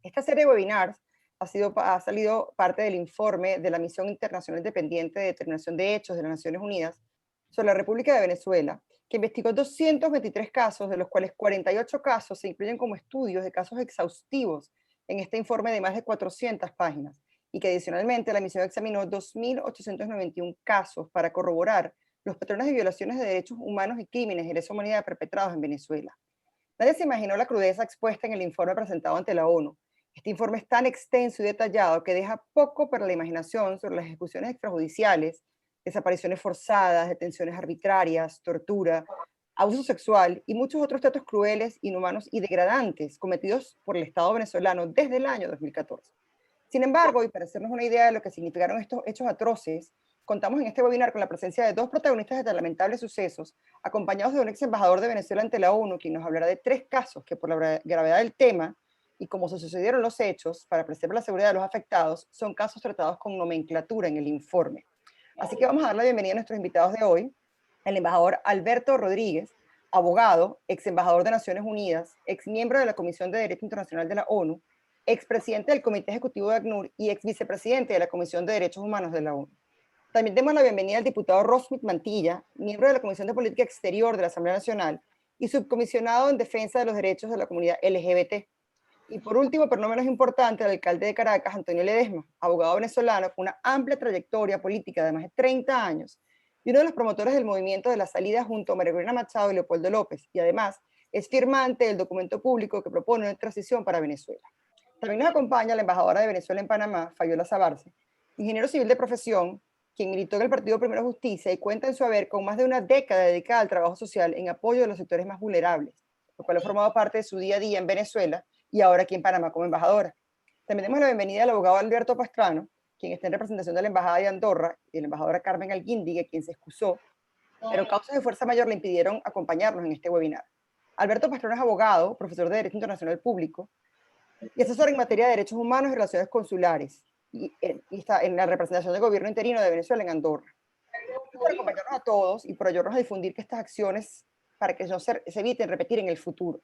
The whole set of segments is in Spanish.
Esta serie de webinars ha salido parte del informe de la Misión Internacional Independiente de Determinación de Hechos de las Naciones Unidas sobre la República de Venezuela, que investigó 223 casos, de los cuales 48 casos se incluyen como estudios de casos exhaustivos en este informe de más de 400 páginas, y que adicionalmente la misión examinó 2.891 casos para corroborar los patrones de violaciones de derechos humanos y crímenes de lesa humanidad perpetrados en Venezuela. Nadie se imaginó la crudeza expuesta en el informe presentado ante la ONU. Este informe es tan extenso y detallado que deja poco para la imaginación sobre las ejecuciones extrajudiciales, desapariciones forzadas, detenciones arbitrarias, tortura, abuso sexual y muchos otros tratos crueles, inhumanos y degradantes cometidos por el Estado venezolano desde el año 2014. Sin embargo, y para hacernos una idea de lo que significaron estos hechos atroces, contamos en este webinar con la presencia de dos protagonistas de tan lamentables sucesos, acompañados de un ex embajador de Venezuela ante la ONU, quien nos hablará de 3 casos que, por la gravedad del tema y cómo se sucedieron los hechos, para preservar la seguridad de los afectados, son casos tratados con nomenclatura en el informe. Así que vamos a dar la bienvenida a nuestros invitados de hoy, el embajador Alberto Rodríguez, abogado, ex embajador de Naciones Unidas, ex miembro de la Comisión de Derecho Internacional de la ONU, expresidente del Comité Ejecutivo de ACNUR y ex vicepresidente de la Comisión de Derechos Humanos de la ONU. También demos la bienvenida al diputado Rosmith Mantilla, miembro de la Comisión de Política Exterior de la Asamblea Nacional y subcomisionado en defensa de los derechos de la comunidad LGBT. Y por último, pero no menos importante, el alcalde de Caracas, Antonio Ledesma, abogado venezolano con una amplia trayectoria política de más de 30 años y uno de los promotores del movimiento de la salida junto a María Corina Machado y Leopoldo López, y además es firmante del documento público que propone una transición para Venezuela. También nos acompaña la embajadora de Venezuela en Panamá, Fabiola Sabarce, ingeniero civil de profesión, quien militó en el Partido Primero Justicia y cuenta en su haber con más de una década dedicada al trabajo social en apoyo de los sectores más vulnerables, lo cual ha formado parte de su día a día en Venezuela y ahora aquí en Panamá como embajadora. También damos la bienvenida al abogado Alberto Pastrano, quien está en representación de la Embajada de Andorra y de la embajadora Carmen Alguíndiga, quien se excusó, pero causas de fuerza mayor le impidieron acompañarnos en este webinar. Alberto Pastrano es abogado, profesor de Derecho Internacional Público, y asesor en materia de derechos humanos y relaciones consulares, y está en la representación del gobierno interino de Venezuela en Andorra. Por acompañarnos a todos y por ayudarnos a difundir que estas acciones, para que no se eviten repetir en el futuro.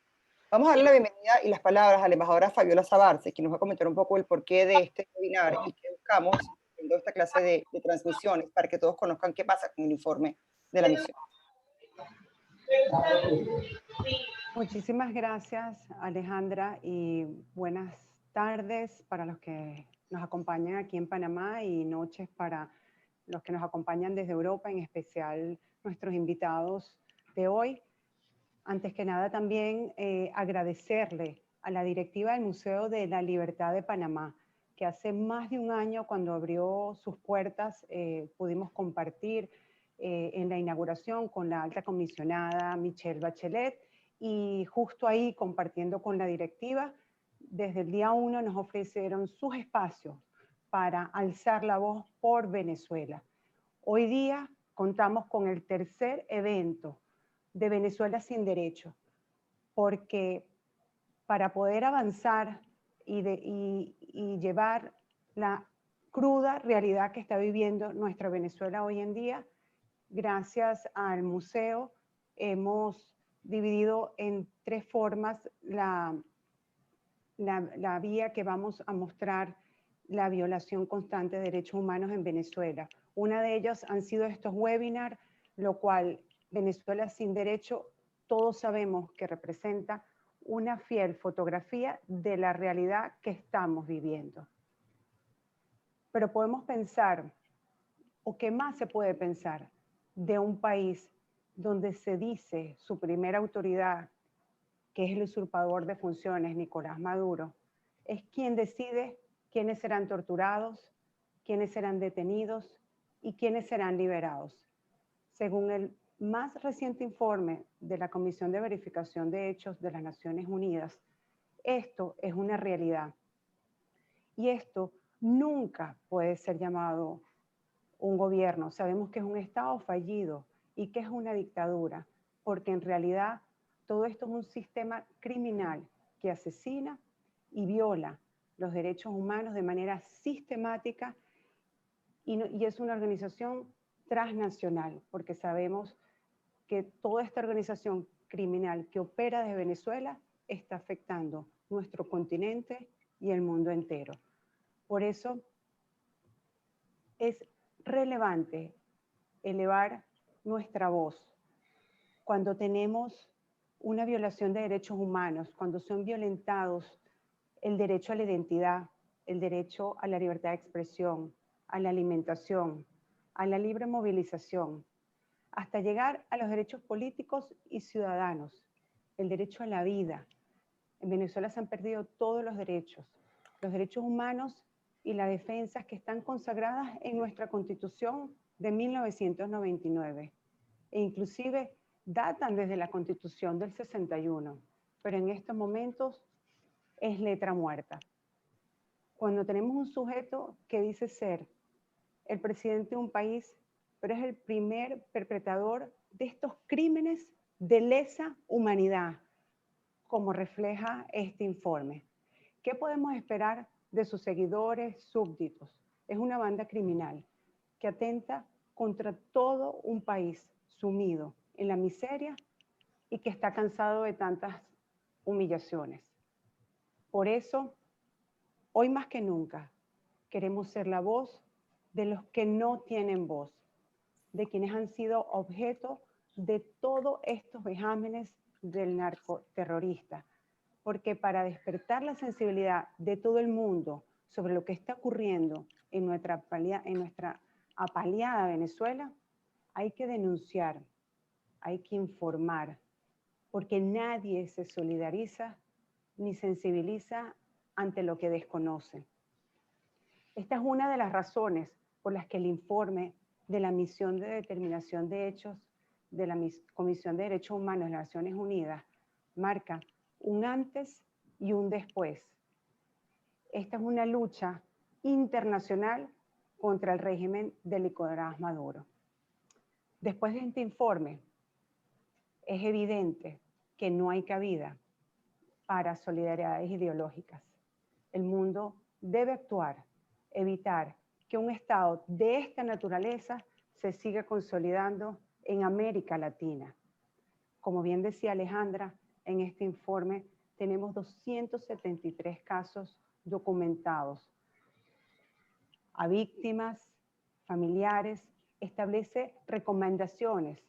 Vamos a darle la bienvenida y las palabras a la embajadora Fabiola Sabarce, que nos va a comentar un poco el porqué de este webinar y qué buscamos en esta clase de transmisiones, para que todos conozcan qué pasa con el informe de la misión. Muchísimas gracias, Alejandra, y buenas tardes para los que nos acompañan aquí en Panamá y noches para los que nos acompañan desde Europa, en especial nuestros invitados de hoy. Antes que nada, también agradecerle a la directiva del Museo de la Libertad de Panamá, que hace más de un año, cuando abrió sus puertas, pudimos compartir en la inauguración con la alta comisionada Michelle Bachelet, y justo ahí, compartiendo con la directiva, desde el día 1 nos ofrecieron sus espacios para alzar la voz por Venezuela. Hoy día contamos con el tercer evento de Venezuela sin derecho, porque para poder avanzar y llevar la cruda realidad que está viviendo nuestra Venezuela hoy en día, gracias al museo hemos dividido en 3 formas la vía que vamos a mostrar la violación constante de derechos humanos en Venezuela. Una de ellas han sido estos webinars, lo cual Venezuela sin derecho, todos sabemos que representa una fiel fotografía de la realidad que estamos viviendo. Pero podemos pensar, o qué más se puede pensar, de un país donde se dice su primera autoridad, que es el usurpador de funciones, Nicolás Maduro, es quien decide quiénes serán torturados, quiénes serán detenidos y quiénes serán liberados. Según el más reciente informe de la Comisión de Verificación de Hechos de las Naciones Unidas, esto es una realidad. Y esto nunca puede ser llamado un gobierno. Sabemos que es un Estado fallido y que es una dictadura, porque en realidad todo esto es un sistema criminal que asesina y viola los derechos humanos de manera sistemática, y es una organización transnacional, porque sabemos que toda esta organización criminal que opera desde Venezuela está afectando nuestro continente y el mundo entero. Por eso es relevante elevar nuestra voz cuando tenemos una violación de derechos humanos, cuando son violentados el derecho a la identidad, el derecho a la libertad de expresión, a la alimentación, a la libre movilización, hasta llegar a los derechos políticos y ciudadanos, el derecho a la vida. En Venezuela se han perdido todos los derechos humanos y las defensas que están consagradas en nuestra Constitución de 1999, e inclusive datan desde la Constitución del 61, pero en estos momentos es letra muerta. Cuando tenemos un sujeto que dice ser el presidente de un país, pero es el primer perpetrador de estos crímenes de lesa humanidad, como refleja este informe. ¿Qué podemos esperar de sus seguidores, súbditos? Es una banda criminal que atenta contra todo un país sumido en la miseria y que está cansado de tantas humillaciones. Por eso, hoy más que nunca, queremos ser la voz de los que no tienen voz, de quienes han sido objeto de todos estos vejámenes del narcoterrorista, porque para despertar la sensibilidad de todo el mundo sobre lo que está ocurriendo en nuestra apaleada Venezuela, hay que denunciar, hay que informar, porque nadie se solidariza ni sensibiliza ante lo que desconoce. Esta es una de las razones por las que el informe de la Misión de Determinación de Hechos de la Comisión de Derechos Humanos de las Naciones Unidas marca un antes y un después. Esta es una lucha internacional contra el régimen de Nicolás Maduro. Después de este informe, es evidente que no hay cabida para solidaridades ideológicas. El mundo debe actuar, evitar que un Estado de esta naturaleza se siga consolidando en América Latina. Como bien decía Alejandra, en este informe tenemos 273 casos documentados. A víctimas, familiares, establece recomendaciones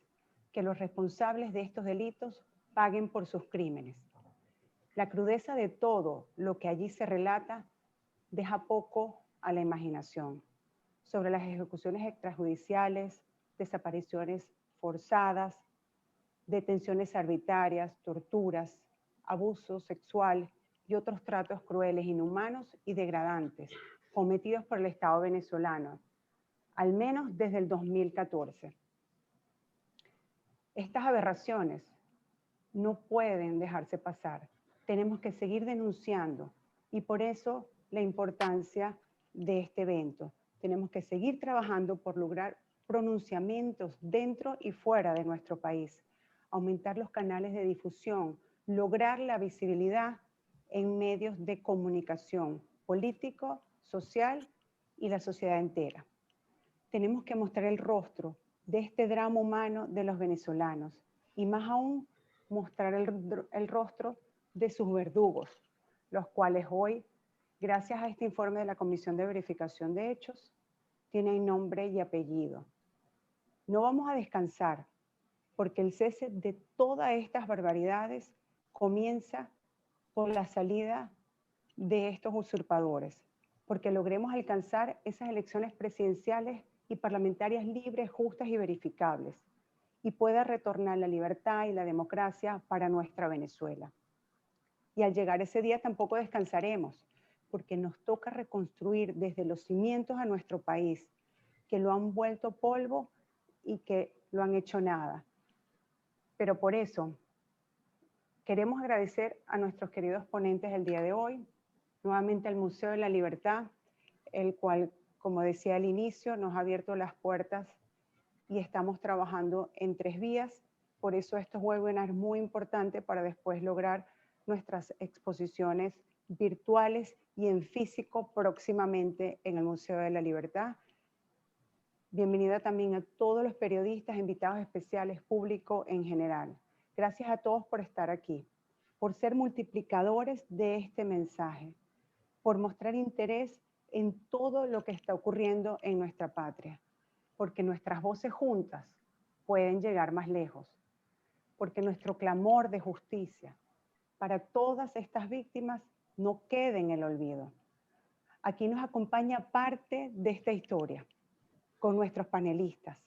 que los responsables de estos delitos paguen por sus crímenes. La crudeza de todo lo que allí se relata deja poco a la imaginación sobre las ejecuciones extrajudiciales, desapariciones forzadas, detenciones arbitrarias, torturas, abuso sexual y otros tratos crueles, inhumanos y degradantes cometidos por el Estado venezolano, al menos desde el 2014. Estas aberraciones no pueden dejarse pasar. Tenemos que seguir denunciando y por eso la importancia de este evento. Tenemos que seguir trabajando por lograr pronunciamientos dentro y fuera de nuestro país, aumentar los canales de difusión, lograr la visibilidad en medios de comunicación político, social y la sociedad entera. Tenemos que mostrar el rostro de este drama humano de los venezolanos y más aún mostrar el rostro de sus verdugos, los cuales hoy, gracias a este informe de la Comisión de Verificación de Hechos, tienen nombre y apellido. No vamos a descansar, porque el cese de todas estas barbaridades comienza por la salida de estos usurpadores, porque logremos alcanzar esas elecciones presidenciales y parlamentarias libres, justas y verificables, y pueda retornar la libertad y la democracia para nuestra Venezuela. Y al llegar ese día tampoco descansaremos, porque nos toca reconstruir desde los cimientos a nuestro país, que lo han vuelto polvo y que lo han hecho nada. Pero por eso queremos agradecer a nuestros queridos ponentes el día de hoy, nuevamente al Museo de la Libertad, el cual, como decía al inicio, nos ha abierto las puertas y estamos trabajando en 3 vías. Por eso estos webinars es muy importante para después lograr nuestras exposiciones virtuales y en físico próximamente en el Museo de la Libertad. Bienvenida también a todos los periodistas, invitados especiales, público en general. Gracias a todos por estar aquí, por ser multiplicadores de este mensaje. por mostrar interés en todo lo que está ocurriendo en nuestra patria, porque nuestras voces juntas pueden llegar más lejos, porque nuestro clamor de justicia para todas estas víctimas no quede en el olvido. Aquí nos acompaña parte de esta historia, con nuestros panelistas.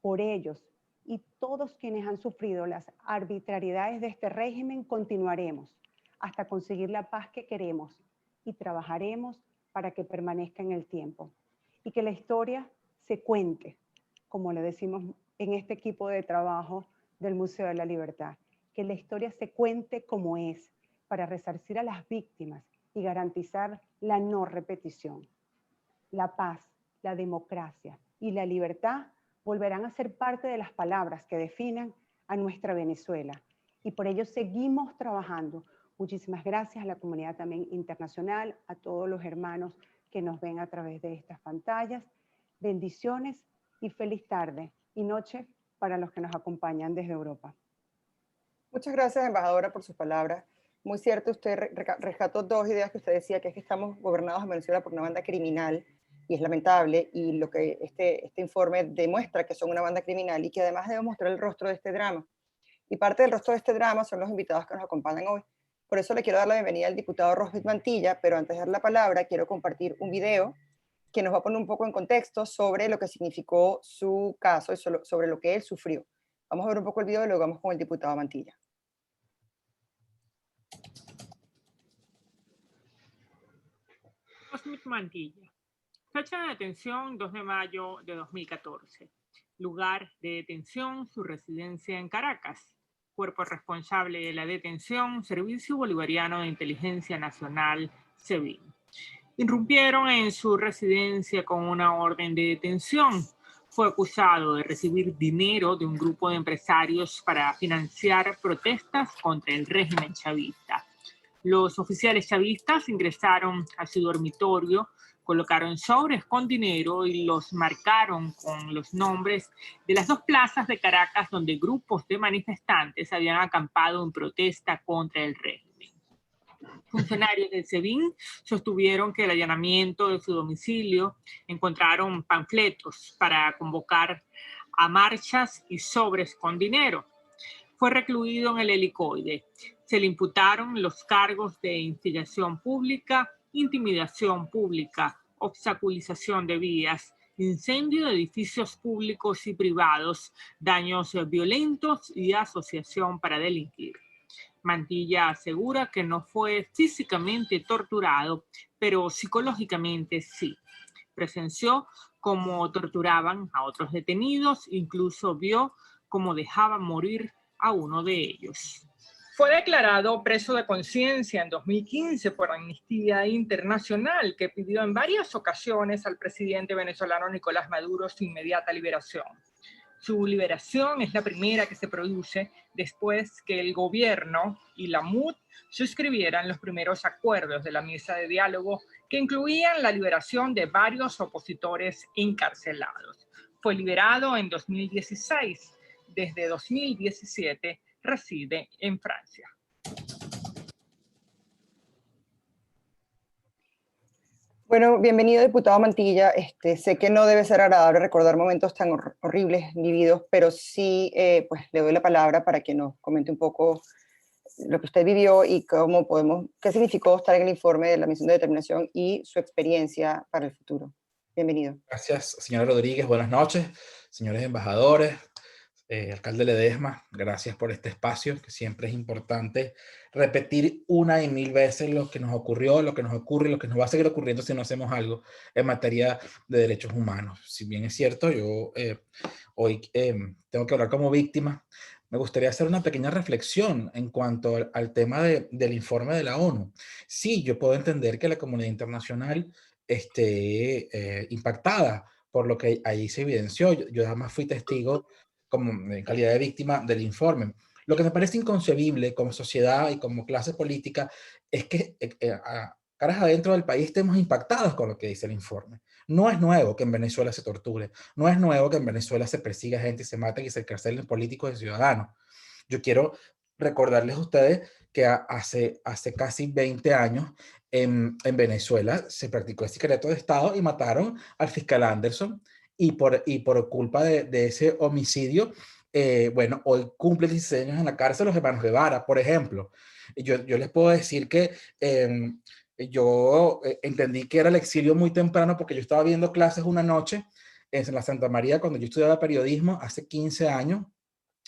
Por ellos y todos quienes han sufrido las arbitrariedades de este régimen, continuaremos hasta conseguir la paz que queremos y trabajaremos para que permanezca en el tiempo y que la historia se cuente, como le decimos en este equipo de trabajo del Museo de la Libertad, que la historia se cuente como es, para resarcir a las víctimas y garantizar la no repetición. La paz, la democracia y la libertad volverán a ser parte de las palabras que definan a nuestra Venezuela. Y por ello seguimos trabajando. Muchísimas gracias a la comunidad también internacional, a todos los hermanos que nos ven a través de estas pantallas. Bendiciones y feliz tarde y noche para los que nos acompañan desde Europa. Muchas gracias, embajadora, por sus palabras. Muy cierto, usted rescató dos ideas que usted decía, que es que estamos gobernados en Venezuela por una banda criminal, y es lamentable, y lo que este informe demuestra que son una banda criminal y que además debe mostrar el rostro de este drama. Y parte del rostro de este drama son los invitados que nos acompañan hoy. Por eso le quiero dar la bienvenida al diputado Rosbeth Mantilla, pero antes de dar la palabra quiero compartir un video que nos va a poner un poco en contexto sobre lo que significó su caso y sobre lo que él sufrió. Vamos a ver un poco el video y luego vamos con el diputado Mantilla. Rosbeth Mantilla. Fecha de detención 2 de mayo de 2014. Lugar de detención, su residencia en Caracas. Cuerpo responsable de la detención, Servicio Bolivariano de Inteligencia Nacional, SEBIN. Irrumpieron en su residencia con una orden de detención. Fue acusado de recibir dinero de un grupo de empresarios para financiar protestas contra el régimen chavista. Los oficiales chavistas ingresaron a su dormitorio, colocaron sobres con dinero y los marcaron con los nombres de las dos plazas de Caracas donde grupos de manifestantes habían acampado en protesta contra el régimen. Funcionarios del SEBIN sostuvieron que el allanamiento de su domicilio encontraron panfletos para convocar a marchas y sobres con dinero. Fue recluido en el helicoide. Se le imputaron los cargos de instigación pública, intimidación pública, obstaculización de vías, incendio de edificios públicos y privados, daños violentos y asociación para delinquir. Mantilla asegura que no fue físicamente torturado, pero psicológicamente sí. Presenció cómo torturaban a otros detenidos, incluso vio cómo dejaban morir a uno de ellos. Fue declarado preso de conciencia en 2015 por Amnistía Internacional, que pidió en varias ocasiones al presidente venezolano Nicolás Maduro su inmediata liberación. Su liberación es la primera que se produce después que el gobierno y la MUD suscribieran los primeros acuerdos de la mesa de diálogo que incluían la liberación de varios opositores encarcelados. Fue liberado en 2016. Desde 2017 reside en Francia. Bueno, bienvenido, diputado Mantilla. Sé que no debe ser agradable recordar momentos tan horribles vividos, pero sí pues le doy la palabra para que nos comente un poco lo que usted vivió y qué significó estar en el informe de la misión de determinación y su experiencia para el futuro. Bienvenido. Gracias, señora Rodríguez. Buenas noches, señores embajadores, alcalde Ledesma. Gracias por este espacio, que siempre es importante repetir una y mil veces lo que nos ocurrió, lo que nos ocurre, lo que nos va a seguir ocurriendo si no hacemos algo en materia de derechos humanos. Si bien es cierto, yo hoy tengo que hablar como víctima, me gustaría hacer una pequeña reflexión en cuanto al tema del informe de la ONU. Sí, yo puedo entender que la comunidad internacional esté impactada por lo que allí se evidenció. Yo además fui testigo como en calidad de víctima del informe. Lo que me parece inconcebible como sociedad y como clase política es que caras adentro del país estemos impactados con lo que dice el informe. No es nuevo que en Venezuela se torture, no es nuevo que en Venezuela se persiga gente y se mate y se encarcelen políticos y ciudadanos. Yo quiero recordarles a ustedes que hace casi 20 años en Venezuela se practicó el secreto de Estado y mataron al fiscal Anderson, y por culpa de ese homicidio, bueno, hoy cumple 16 años en la cárcel los hermanos Guevara, por ejemplo. Yo les puedo decir que yo entendí que era el exilio muy temprano porque yo estaba viendo clases una noche en la Santa María cuando yo estudiaba periodismo hace 15 años,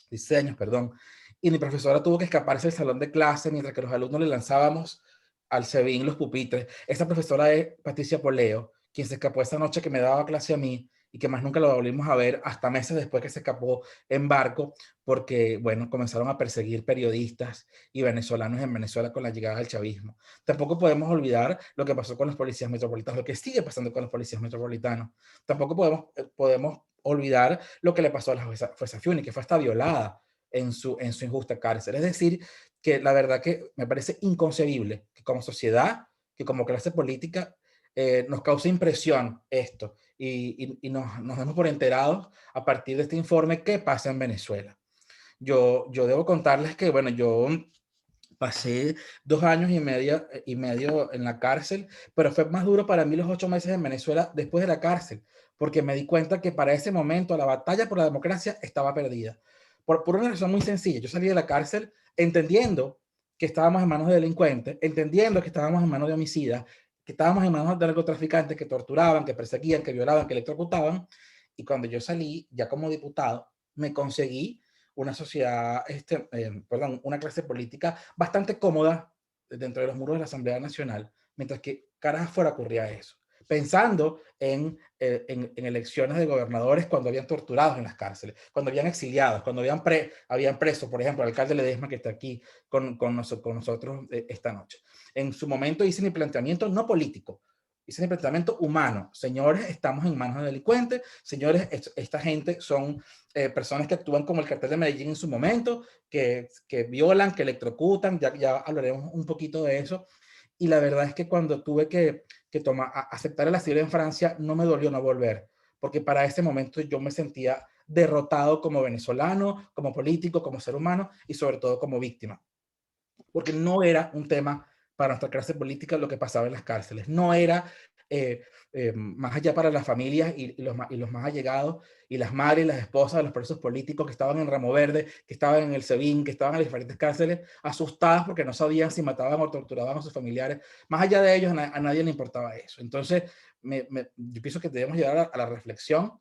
16 años, perdón, y mi profesora tuvo que escaparse del salón de clase mientras que los alumnos le lanzábamos al SEBIN los pupitres. Esa profesora es Patricia Poleo, quien se escapó esa noche que me daba clase a mí y que más nunca lo volvimos a ver hasta meses después que se escapó en barco porque, bueno, comenzaron a perseguir periodistas y venezolanos en Venezuela con la llegada del chavismo. Tampoco podemos olvidar lo que pasó con los policías metropolitanos, lo que sigue pasando con los policías metropolitanos. Tampoco podemos olvidar lo que le pasó a la jueza Fiuni, que fue hasta violada en su injusta cárcel. Es decir, que la verdad que me parece inconcebible que como sociedad, que como clase política, nos causa impresión esto y nos demos por enterados a partir de este informe qué pasa en Venezuela. Yo debo contarles que, bueno, yo pasé 2 años y medio en la cárcel, pero fue más duro para mí los 8 meses en Venezuela después de la cárcel, porque me di cuenta que para ese momento la batalla por la democracia estaba perdida. Por una razón muy sencilla, yo salí de la cárcel entendiendo que estábamos en manos de delincuentes, entendiendo que estábamos en manos de homicidas, que estábamos en manos de narcotraficantes que torturaban, que perseguían, que violaban, que electrocutaban, y cuando yo salí ya como diputado, me conseguí una sociedad, perdón, una clase política bastante cómoda dentro de los muros de la Asamblea Nacional, mientras que caras afuera ocurría eso. Pensando en elecciones de gobernadores cuando habían torturados en las cárceles, cuando habían exiliados, cuando habían preso, por ejemplo, al alcalde Ledesma que está aquí con nosotros esta noche. En su momento hice mi planteamiento no político, hice mi planteamiento humano. Señores, estamos en manos de delincuentes. Señores, esta gente son personas que actúan como el cartel de Medellín en su momento, que violan, que electrocutan. Ya hablaremos un poquito de eso. Y la verdad es que cuando tuve que aceptar el asilo en Francia, no me dolió no volver, porque para ese momento yo me sentía derrotado como venezolano, como político, como ser humano y sobre todo como víctima, porque no era un tema para nuestra clase política lo que pasaba en las cárceles, no era más allá para las familias y los más allegados y las madres y las esposas de los presos políticos que estaban en Ramo Verde, que estaban en el SEBIN, que estaban en las diferentes cárceles, asustadas porque no sabían si mataban o torturaban a sus familiares. Más allá de ellos, a nadie le importaba eso. Entonces, yo pienso que debemos llegar a la reflexión.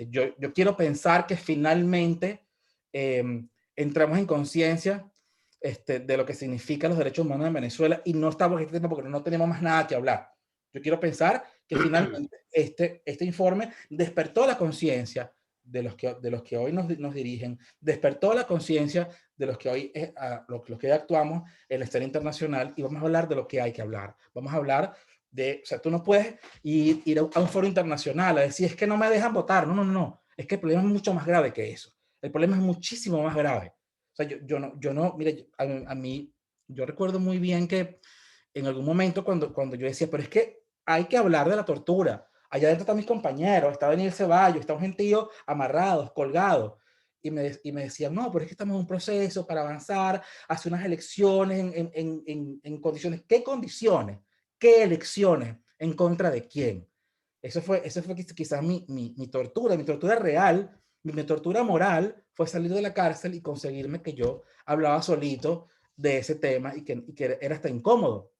Yo quiero pensar que finalmente entramos en conciencia de lo que significan los derechos humanos en Venezuela y no estamos en este tema porque no tenemos más nada que hablar. Yo quiero pensar que finalmente este informe despertó la conciencia de los que hoy nos dirigen, despertó la conciencia de los que hoy actuamos en la escena internacional y vamos a hablar de lo que hay que hablar. Vamos a hablar o sea, tú no puedes ir a un foro internacional a decir, es que no me dejan votar. No, no, no. Es que el problema es mucho más grave que eso. El problema es muchísimo más grave. O sea, yo no, mire, a mí, yo recuerdo muy bien que en algún momento cuando yo decía, pero es que hay que hablar de la tortura. Allá adentro están mis compañeros, está Daniel Ceballos, está un gentío amarrados, colgados. Y me decían, no, pero es que estamos en un proceso para avanzar hacia unas elecciones en condiciones. ¿Qué condiciones? ¿Qué elecciones? ¿En contra de quién? Eso fue quizás mi tortura real, mi tortura moral fue salir de la cárcel y conseguirme que yo hablaba solito de ese tema y que era hasta incómodo.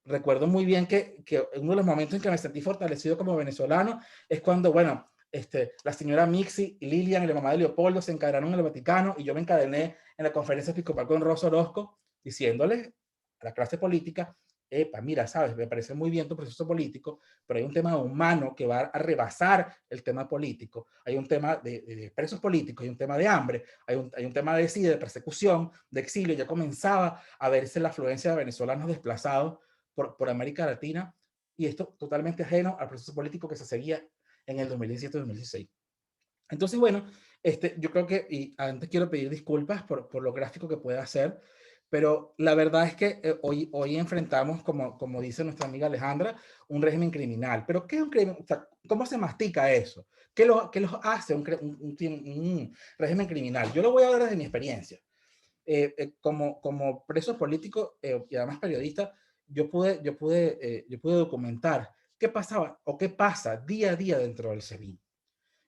Recuerdo muy bien que uno de los momentos en que me sentí fortalecido como venezolano es cuando, bueno, la señora Mixi y Lilian y la mamá de Leopoldo se encadenaron en el Vaticano y yo me encadené en la conferencia episcopal con Rosa Orozco diciéndole a la clase política, epa, mira, sabes, me parece muy bien tu proceso político, pero hay un tema humano que va a rebasar el tema político. Hay un tema de presos políticos, hay un tema de hambre, hay un tema de persecución, de exilio. Ya comenzaba a verse la afluencia de venezolanos desplazados por América Latina, y esto totalmente ajeno al proceso político que se seguía en el 2017-2016. Entonces, bueno, yo creo que, y antes quiero pedir disculpas por lo gráfico que pueda ser, pero la verdad es que hoy enfrentamos, como dice nuestra amiga Alejandra, un régimen criminal. ¿Pero qué es un crimen? O sea, ¿cómo se mastica eso? ¿Qué los hace un régimen criminal? Yo lo voy a hablar desde mi experiencia. Como preso político y además periodista, yo pude documentar qué pasaba o qué pasa día a día dentro del SEBIN.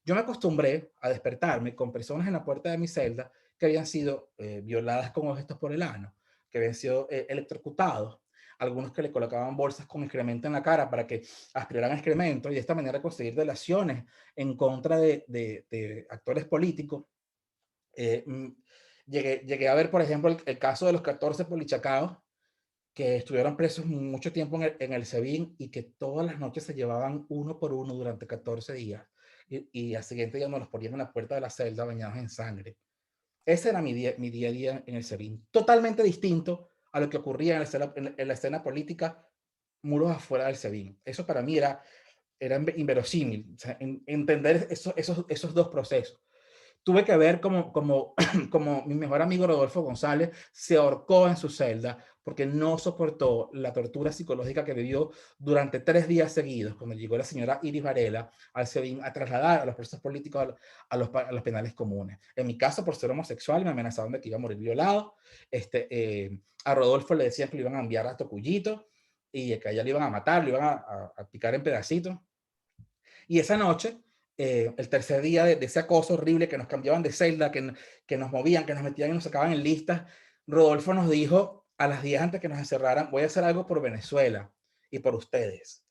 Yo me acostumbré a despertarme con personas en la puerta de mi celda que habían sido violadas con objetos por el ano, que habían sido electrocutados, algunos que le colocaban bolsas con excremento en la cara para que aspiraran excremento y de esta manera conseguir delaciones en contra de actores políticos. Llegué a ver, por ejemplo, el caso de los 14 polichacados que estuvieron presos mucho tiempo en el SEBIN y que todas las noches se llevaban uno por uno durante 14 días. Y al siguiente día nos los ponían en la puerta de la celda bañados en sangre. Ese era mi día a día en el SEBIN. Totalmente distinto a lo que ocurría en la escena política muros afuera del SEBIN. Eso para mí era inverosímil. O sea, entender esos dos procesos. Tuve que ver como mi mejor amigo Rodolfo González se ahorcó en su celda porque no soportó la tortura psicológica que vivió durante 3 días seguidos, cuando llegó la señora Iris Varela al SEBIN a trasladar a los presos políticos a los penales comunes. En mi caso, por ser homosexual, me amenazaban de que iba a morir violado. A Rodolfo le decían que lo iban a enviar a Tocuyito y que allá le iban a matar, lo iban a picar en pedacitos. Y esa noche, el tercer día de ese acoso horrible que nos cambiaban de celda, que nos movían, que nos metían y nos sacaban en listas, Rodolfo nos dijo a las 10 antes que nos encerraran, voy a hacer algo por Venezuela y por ustedes.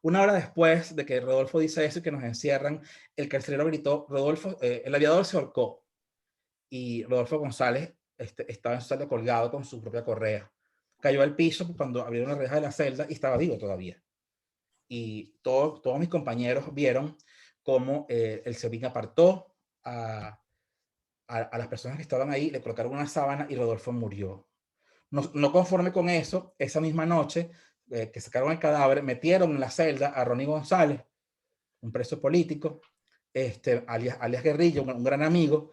Una hora después de que Rodolfo dice eso y que nos encierran, el carcelero gritó, Rodolfo, el aviador se ahorcó. Y Rodolfo González estaba en su celda colgado con su propia correa. Cayó al piso cuando abrieron la reja de la celda y estaba vivo todavía. Y todos mis compañeros vieron cómo el SEBIN apartó a las personas que estaban ahí, le colocaron una sábana y Rodolfo murió. No conforme con eso, esa misma noche que sacaron el cadáver, metieron en la celda a Ronnie González, un preso político, alias Guerrillo, un gran amigo,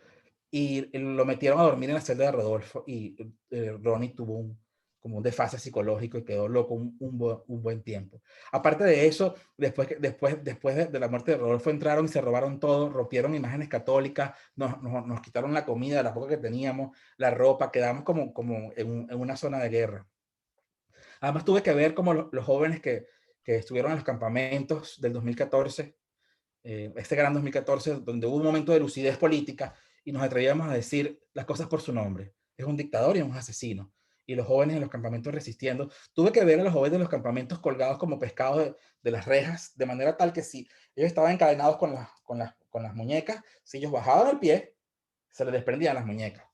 y lo metieron a dormir en la celda de Rodolfo y Ronnie tuvo como un desfase psicológico y quedó loco un buen tiempo. Aparte de eso, después de la muerte de Rodolfo entraron y se robaron todo, rompieron imágenes católicas, nos quitaron la comida, la poca que teníamos, la ropa, quedamos como en una zona de guerra. Además tuve que ver como los jóvenes que estuvieron en los campamentos del 2014, este gran 2014, donde hubo un momento de lucidez política y nos atrevíamos a decir las cosas por su nombre. Es un dictador y es un asesino. Y los jóvenes en los campamentos resistiendo. Tuve que ver a los jóvenes de los campamentos colgados como pescados de las rejas, de manera tal que si ellos estaban encadenados con las muñecas, si ellos bajaban el pie, se les desprendían las muñecas.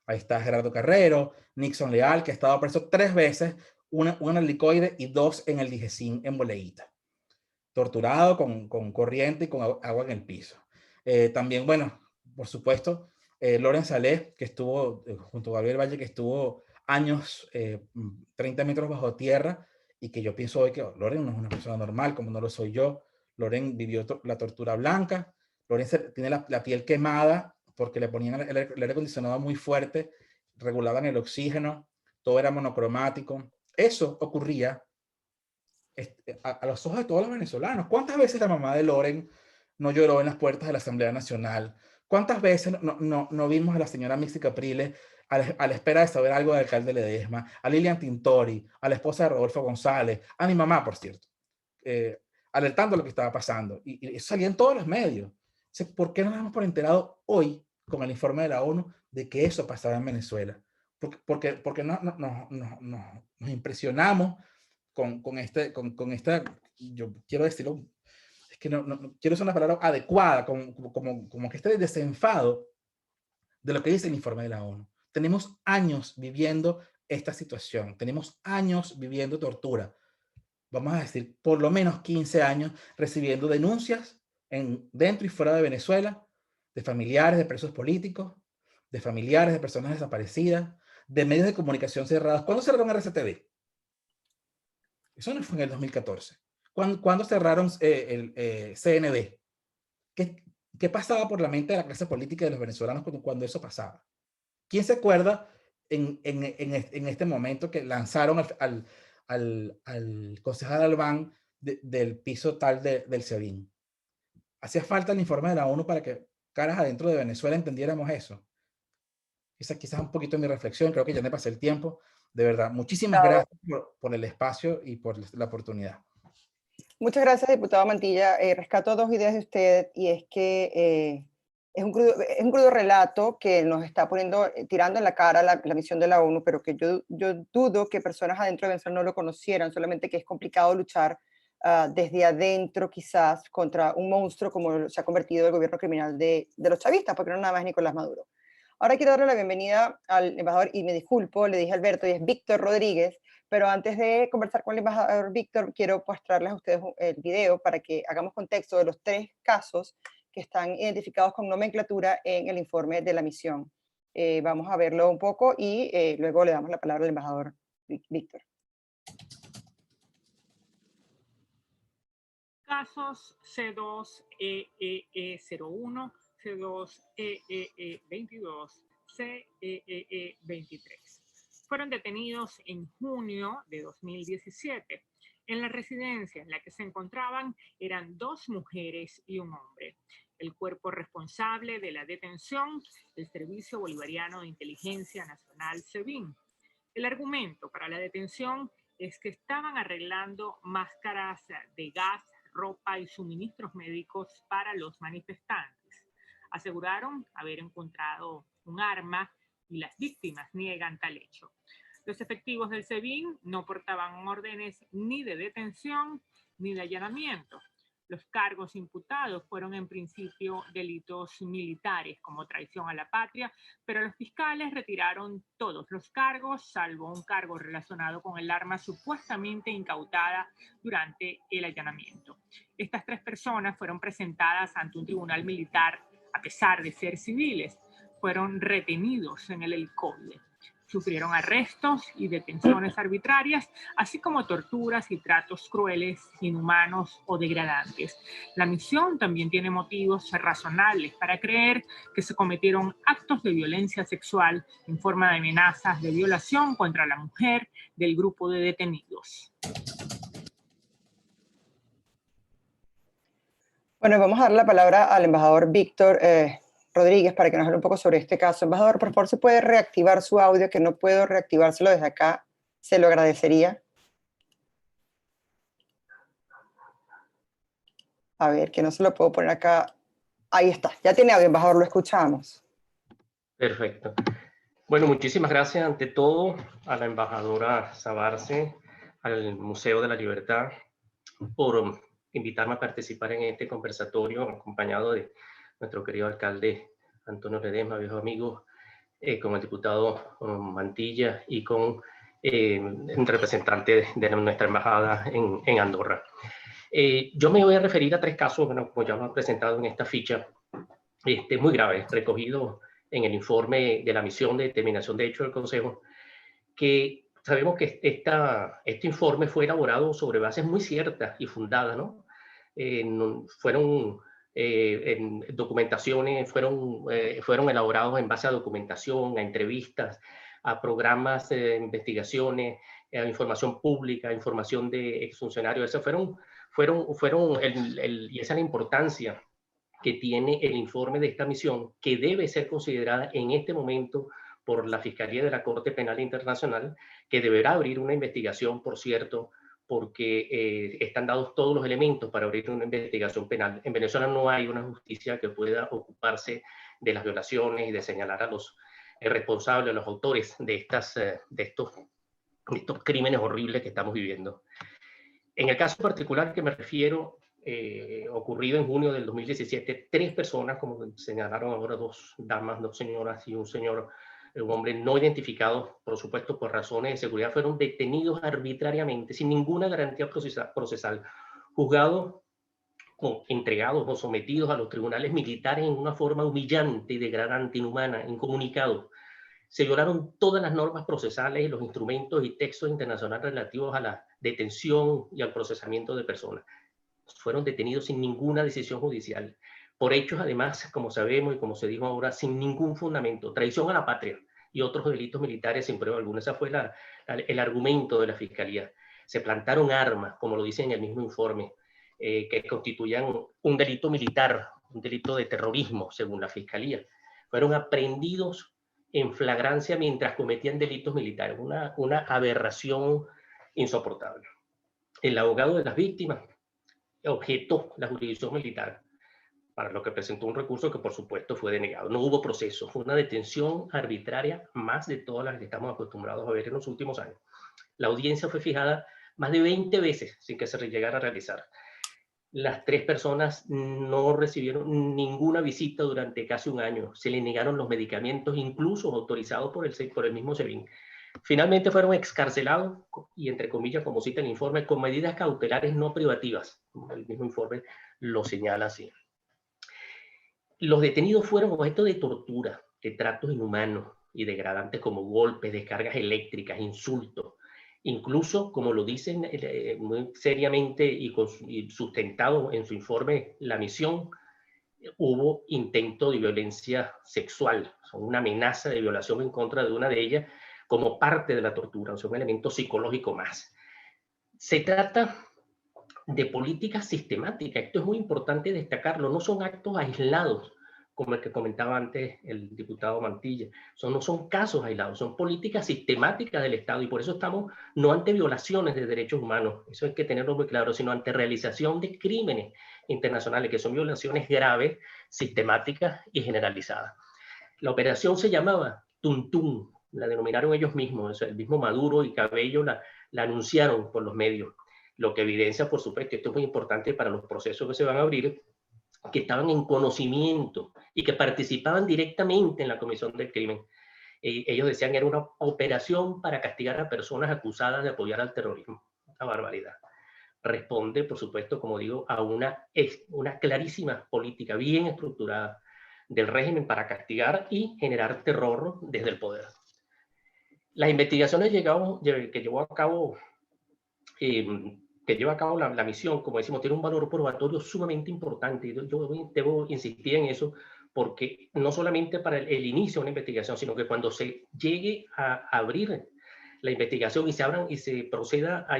Ahí está Gerardo Carrero, Nixon Leal, que ha estado preso 3 veces, una en el Licoide y 2 en el Digesín en Boleíta. Torturado con corriente y con agua en el piso. También, bueno, por supuesto, Loren Saleh, que estuvo junto a Gabriel Valle, que estuvo años, 30 metros bajo tierra, y que yo pienso hoy que Loren no es una persona normal, como no lo soy yo. Loren vivió la tortura blanca. Loren tiene la piel quemada porque le ponían el aire acondicionado muy fuerte, regulaban el oxígeno, todo era monocromático. Eso ocurría a los ojos de todos los venezolanos. ¿Cuántas veces la mamá de Loren no lloró en las puertas de la Asamblea Nacional? ¿Cuántas veces no vimos a la señora Mixi Capriles a la espera de saber algo del alcalde Ledesma, a Lilian Tintori, a la esposa de Rodolfo González, a mi mamá, por cierto, alertando lo que estaba pasando? Y salía en todos los medios. ¿Por qué no nos hemos por enterado hoy con el informe de la ONU de que eso pasaba en Venezuela? Porque nos impresionamos con esta, yo quiero decirlo, es que no quiero usar una palabra adecuada, como que este desenfado de lo que dice el informe de la ONU. Tenemos años viviendo esta situación, tenemos años viviendo tortura, vamos a decir, por lo menos 15 años recibiendo denuncias dentro y fuera de Venezuela, de familiares de presos políticos, de familiares de personas desaparecidas, de medios de comunicación cerrados. ¿Cuándo cerraron RCTV? Eso no fue en el 2014. ¿Cuándo cerraron el CNV? ¿Qué pasaba por la mente de la clase política de los venezolanos cuando eso pasaba? ¿Quién se acuerda en este momento que lanzaron al concejal Albán del piso tal del SEBIN? Hacía falta el informe de la ONU para que caras adentro de Venezuela entendiéramos eso. Esa quizás un poquito de mi reflexión, creo que ya me pasé el tiempo. De verdad, muchísimas gracias por el espacio y por la oportunidad. Muchas gracias, diputado Mantilla. Rescato dos ideas de usted, y es que es un crudo relato que nos está tirando en la cara la misión de la ONU, pero que yo dudo que personas adentro de Venezuela no lo conocieran, solamente que es complicado luchar desde adentro quizás contra un monstruo como se ha convertido el gobierno criminal de los chavistas, porque no nada más Nicolás Maduro. Ahora quiero darle la bienvenida al embajador, y me disculpo, le dije a Alberto, y es Víctor Rodríguez, pero antes de conversar con el embajador Víctor, quiero mostrarles a ustedes el video para que hagamos contexto de los 3 casos que están identificados con nomenclatura en el informe de la misión. Vamos a verlo un poco y luego le damos la palabra al embajador Víctor. Casos C2-EEE01, C2-EEE22, CEEE23. Fueron detenidos en junio de 2017. En la residencia en la que se encontraban eran 2 mujeres y un hombre. El cuerpo responsable de la detención, el Servicio Bolivariano de Inteligencia Nacional, SEBIN. El argumento para la detención es que estaban arreglando máscaras de gas, ropa y suministros médicos para los manifestantes. Aseguraron haber encontrado un arma y las víctimas niegan tal hecho. Los efectivos del SEBIN no portaban órdenes ni de detención ni de allanamiento. Los cargos imputados fueron en principio delitos militares como traición a la patria, pero los fiscales retiraron todos los cargos, salvo un cargo relacionado con el arma supuestamente incautada durante el allanamiento. Estas 3 personas fueron presentadas ante un tribunal militar a pesar de ser civiles. Fueron retenidos en el helicóptero. Sufrieron arrestos y detenciones arbitrarias, así como torturas y tratos crueles, inhumanos o degradantes. La misión también tiene motivos razonables para creer que se cometieron actos de violencia sexual en forma de amenazas de violación contra la mujer del grupo de detenidos. Bueno, vamos a dar la palabra al embajador Víctor Rodríguez para que nos hable un poco sobre este caso. Embajador, por favor, ¿se puede reactivar su audio? Que no puedo reactivárselo desde acá. Se lo agradecería. A ver, que no se lo puedo poner acá. Ahí está. Ya tiene audio, embajador. Lo escuchamos. Perfecto. Bueno, muchísimas gracias ante todo a la embajadora Sabarce, al Museo de la Libertad, por invitarme a participar en este conversatorio acompañado de nuestro querido alcalde Antonio Ledesma, viejo amigo, con el diputado Mantilla y con un representante de nuestra embajada en Andorra. Yo me voy a referir a 3 casos, bueno, como ya lo han presentado en esta ficha, muy graves, recogidos en el informe de la misión de determinación de hechos del Consejo, que sabemos que este informe fue elaborado sobre bases muy ciertas y fundadas, ¿no? Fueron documentaciones, fueron elaborados en base a documentación, a entrevistas, a programas de investigaciones, a información pública, a información de exfuncionarios. Eso y esa es la importancia que tiene el informe de esta misión, que debe ser considerada en este momento por la Fiscalía de la Corte Penal Internacional, que deberá abrir una investigación, por cierto, porque están dados todos los elementos para abrir una investigación penal. En Venezuela no hay una justicia que pueda ocuparse de las violaciones y de señalar a los responsables, a los autores de estos crímenes horribles que estamos viviendo. En el caso particular que me refiero, ocurrido en junio del 2017, 3 personas, como señalaron ahora, 2 damas, 2 señoras y un señor, un hombre no identificado, por supuesto por razones de seguridad, fueron detenidos arbitrariamente, sin ninguna garantía procesal, juzgados, entregados o sometidos a los tribunales militares en una forma humillante, degradante, inhumana, incomunicado. Se violaron todas las normas procesales y los instrumentos y textos internacionales relativos a la detención y al procesamiento de personas. Fueron detenidos sin ninguna decisión judicial, por hechos además, como sabemos y como se dijo ahora, sin ningún fundamento, traición a la patria y otros delitos militares sin prueba alguna. Ese fue el argumento de la Fiscalía. Se plantaron armas, como lo dice en el mismo informe, que constituían un delito militar, un delito de terrorismo, según la Fiscalía. Fueron aprehendidos en flagrancia mientras cometían delitos militares, una aberración insoportable. El abogado de las víctimas objetó la jurisdicción militar, para lo que presentó un recurso que por supuesto fue denegado. No hubo proceso, fue una detención arbitraria más de todas las que estamos acostumbrados a ver en los últimos años. La audiencia fue fijada más de 20 veces sin que se llegara a realizar. Las 3 personas no recibieron ninguna visita durante casi un año. Se les negaron los medicamentos, incluso autorizados por el mismo SEBIN. Finalmente fueron excarcelados, y entre comillas, como cita el informe, con medidas cautelares no privativas. El mismo informe lo señala así. Los detenidos fueron objeto de tortura, de tratos inhumanos y degradantes como golpes, descargas eléctricas, insultos. Incluso, como lo dicen muy seriamente y sustentado en su informe La Misión, hubo intento de violencia sexual, una amenaza de violación en contra de una de ellas como parte de la tortura, o sea, un elemento psicológico más. Se trata de política sistemática. Esto es muy importante destacarlo. No son actos aislados, como el que comentaba antes el diputado Mantilla. No son casos aislados, son políticas sistemáticas del Estado, y por eso estamos no ante violaciones de derechos humanos, eso hay que tenerlo muy claro, sino ante realización de crímenes internacionales, que son violaciones graves, sistemáticas y generalizadas. La operación se llamaba Tuntún, la denominaron ellos mismos, o sea, el mismo Maduro y Cabello la anunciaron por los medios. Lo que evidencia, por supuesto, esto es muy importante para los procesos que se van a abrir, que estaban en conocimiento y que participaban directamente en la comisión del crimen. Ellos decían que era una operación para castigar a personas acusadas de apoyar al terrorismo. Una barbaridad. Responde, por supuesto, como digo, a una clarísima política bien estructurada del régimen para castigar y generar terror desde el poder. Las investigaciones que llevó a cabo la misión, como decimos, tiene un valor probatorio sumamente importante. Yo debo insistir en eso, porque no solamente para el inicio de una investigación, sino que cuando se llegue a abrir la investigación y se proceda a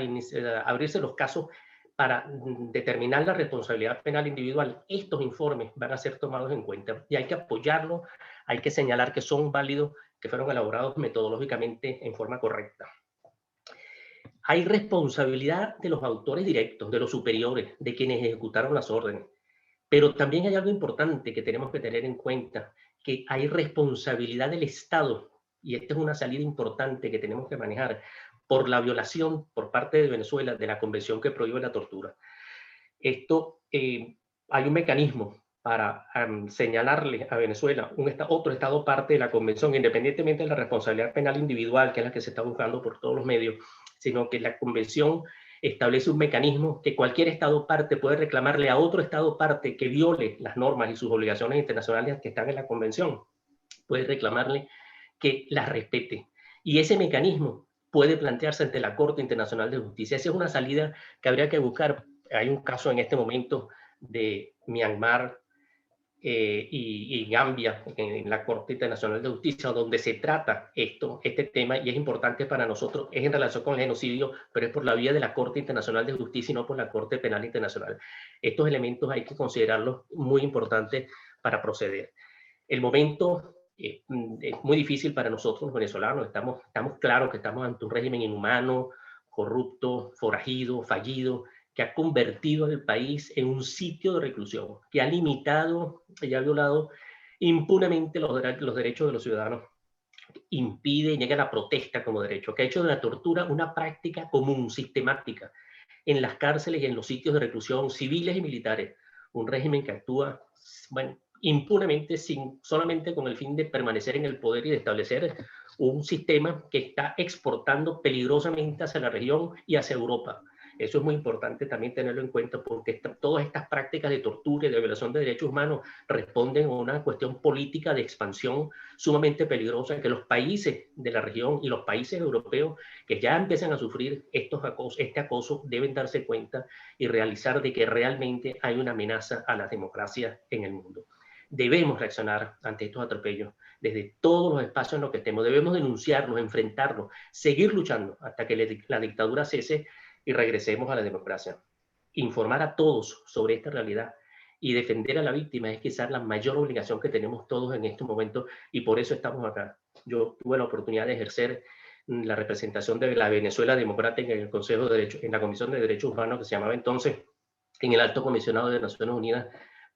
abrirse los casos para determinar la responsabilidad penal individual, estos informes van a ser tomados en cuenta y hay que apoyarlos, hay que señalar que son válidos, que fueron elaborados metodológicamente en forma correcta. Hay responsabilidad de los autores directos, de los superiores, de quienes ejecutaron las órdenes. Pero también hay algo importante que tenemos que tener en cuenta, que hay responsabilidad del Estado, y esta es una salida importante que tenemos que manejar, por la violación por parte de Venezuela de la convención que prohíbe la tortura. Esto, hay un mecanismo para señalarle a Venezuela otro Estado parte de la convención, independientemente de la responsabilidad penal individual, que es la que se está buscando por todos los medios, sino que la convención establece un mecanismo que cualquier Estado parte puede reclamarle a otro Estado parte que viole las normas y sus obligaciones internacionales que están en la convención, puede reclamarle que las respete. Y ese mecanismo puede plantearse ante la Corte Internacional de Justicia. Esa es una salida que habría que buscar. Hay un caso en este momento de Myanmar y Gambia en la Corte Internacional de Justicia, donde se trata este tema, y es importante para nosotros, es en relación con el genocidio, pero es por la vía de la Corte Internacional de Justicia y no por la Corte Penal Internacional. Estos elementos hay que considerarlos muy importantes para proceder. El momento es muy difícil para nosotros los venezolanos, estamos claros que estamos ante un régimen inhumano, corrupto, forajido, fallido, que ha convertido al país en un sitio de reclusión, que ha limitado y ha violado impunemente los derechos de los ciudadanos, impide y niega la protesta como derecho, que ha hecho de la tortura una práctica común, sistemática, en las cárceles y en los sitios de reclusión civiles y militares. Un régimen que actúa, bueno, impunemente, solamente con el fin de permanecer en el poder y de establecer un sistema que está exportando peligrosamente hacia la región y hacia Europa. Eso es muy importante también tenerlo en cuenta, porque todas estas prácticas de tortura y de violación de derechos humanos responden a una cuestión política de expansión sumamente peligrosa, que los países de la región y los países europeos que ya empiezan a sufrir este acoso deben darse cuenta y realizar de que realmente hay una amenaza a la democracia en el mundo. Debemos reaccionar ante estos atropellos desde todos los espacios en los que estemos. Debemos denunciarlos, enfrentarlos, seguir luchando hasta que la dictadura cese y regresemos a la democracia. Informar a todos sobre esta realidad y defender a la víctima es quizás la mayor obligación que tenemos todos en este momento, y por eso estamos acá. yo tuve la oportunidad de ejercer la representación de la Venezuela Democrática en el Consejo de Derechos, en la Comisión de Derechos Humanos, que se llamaba entonces, en el Alto Comisionado de Naciones Unidas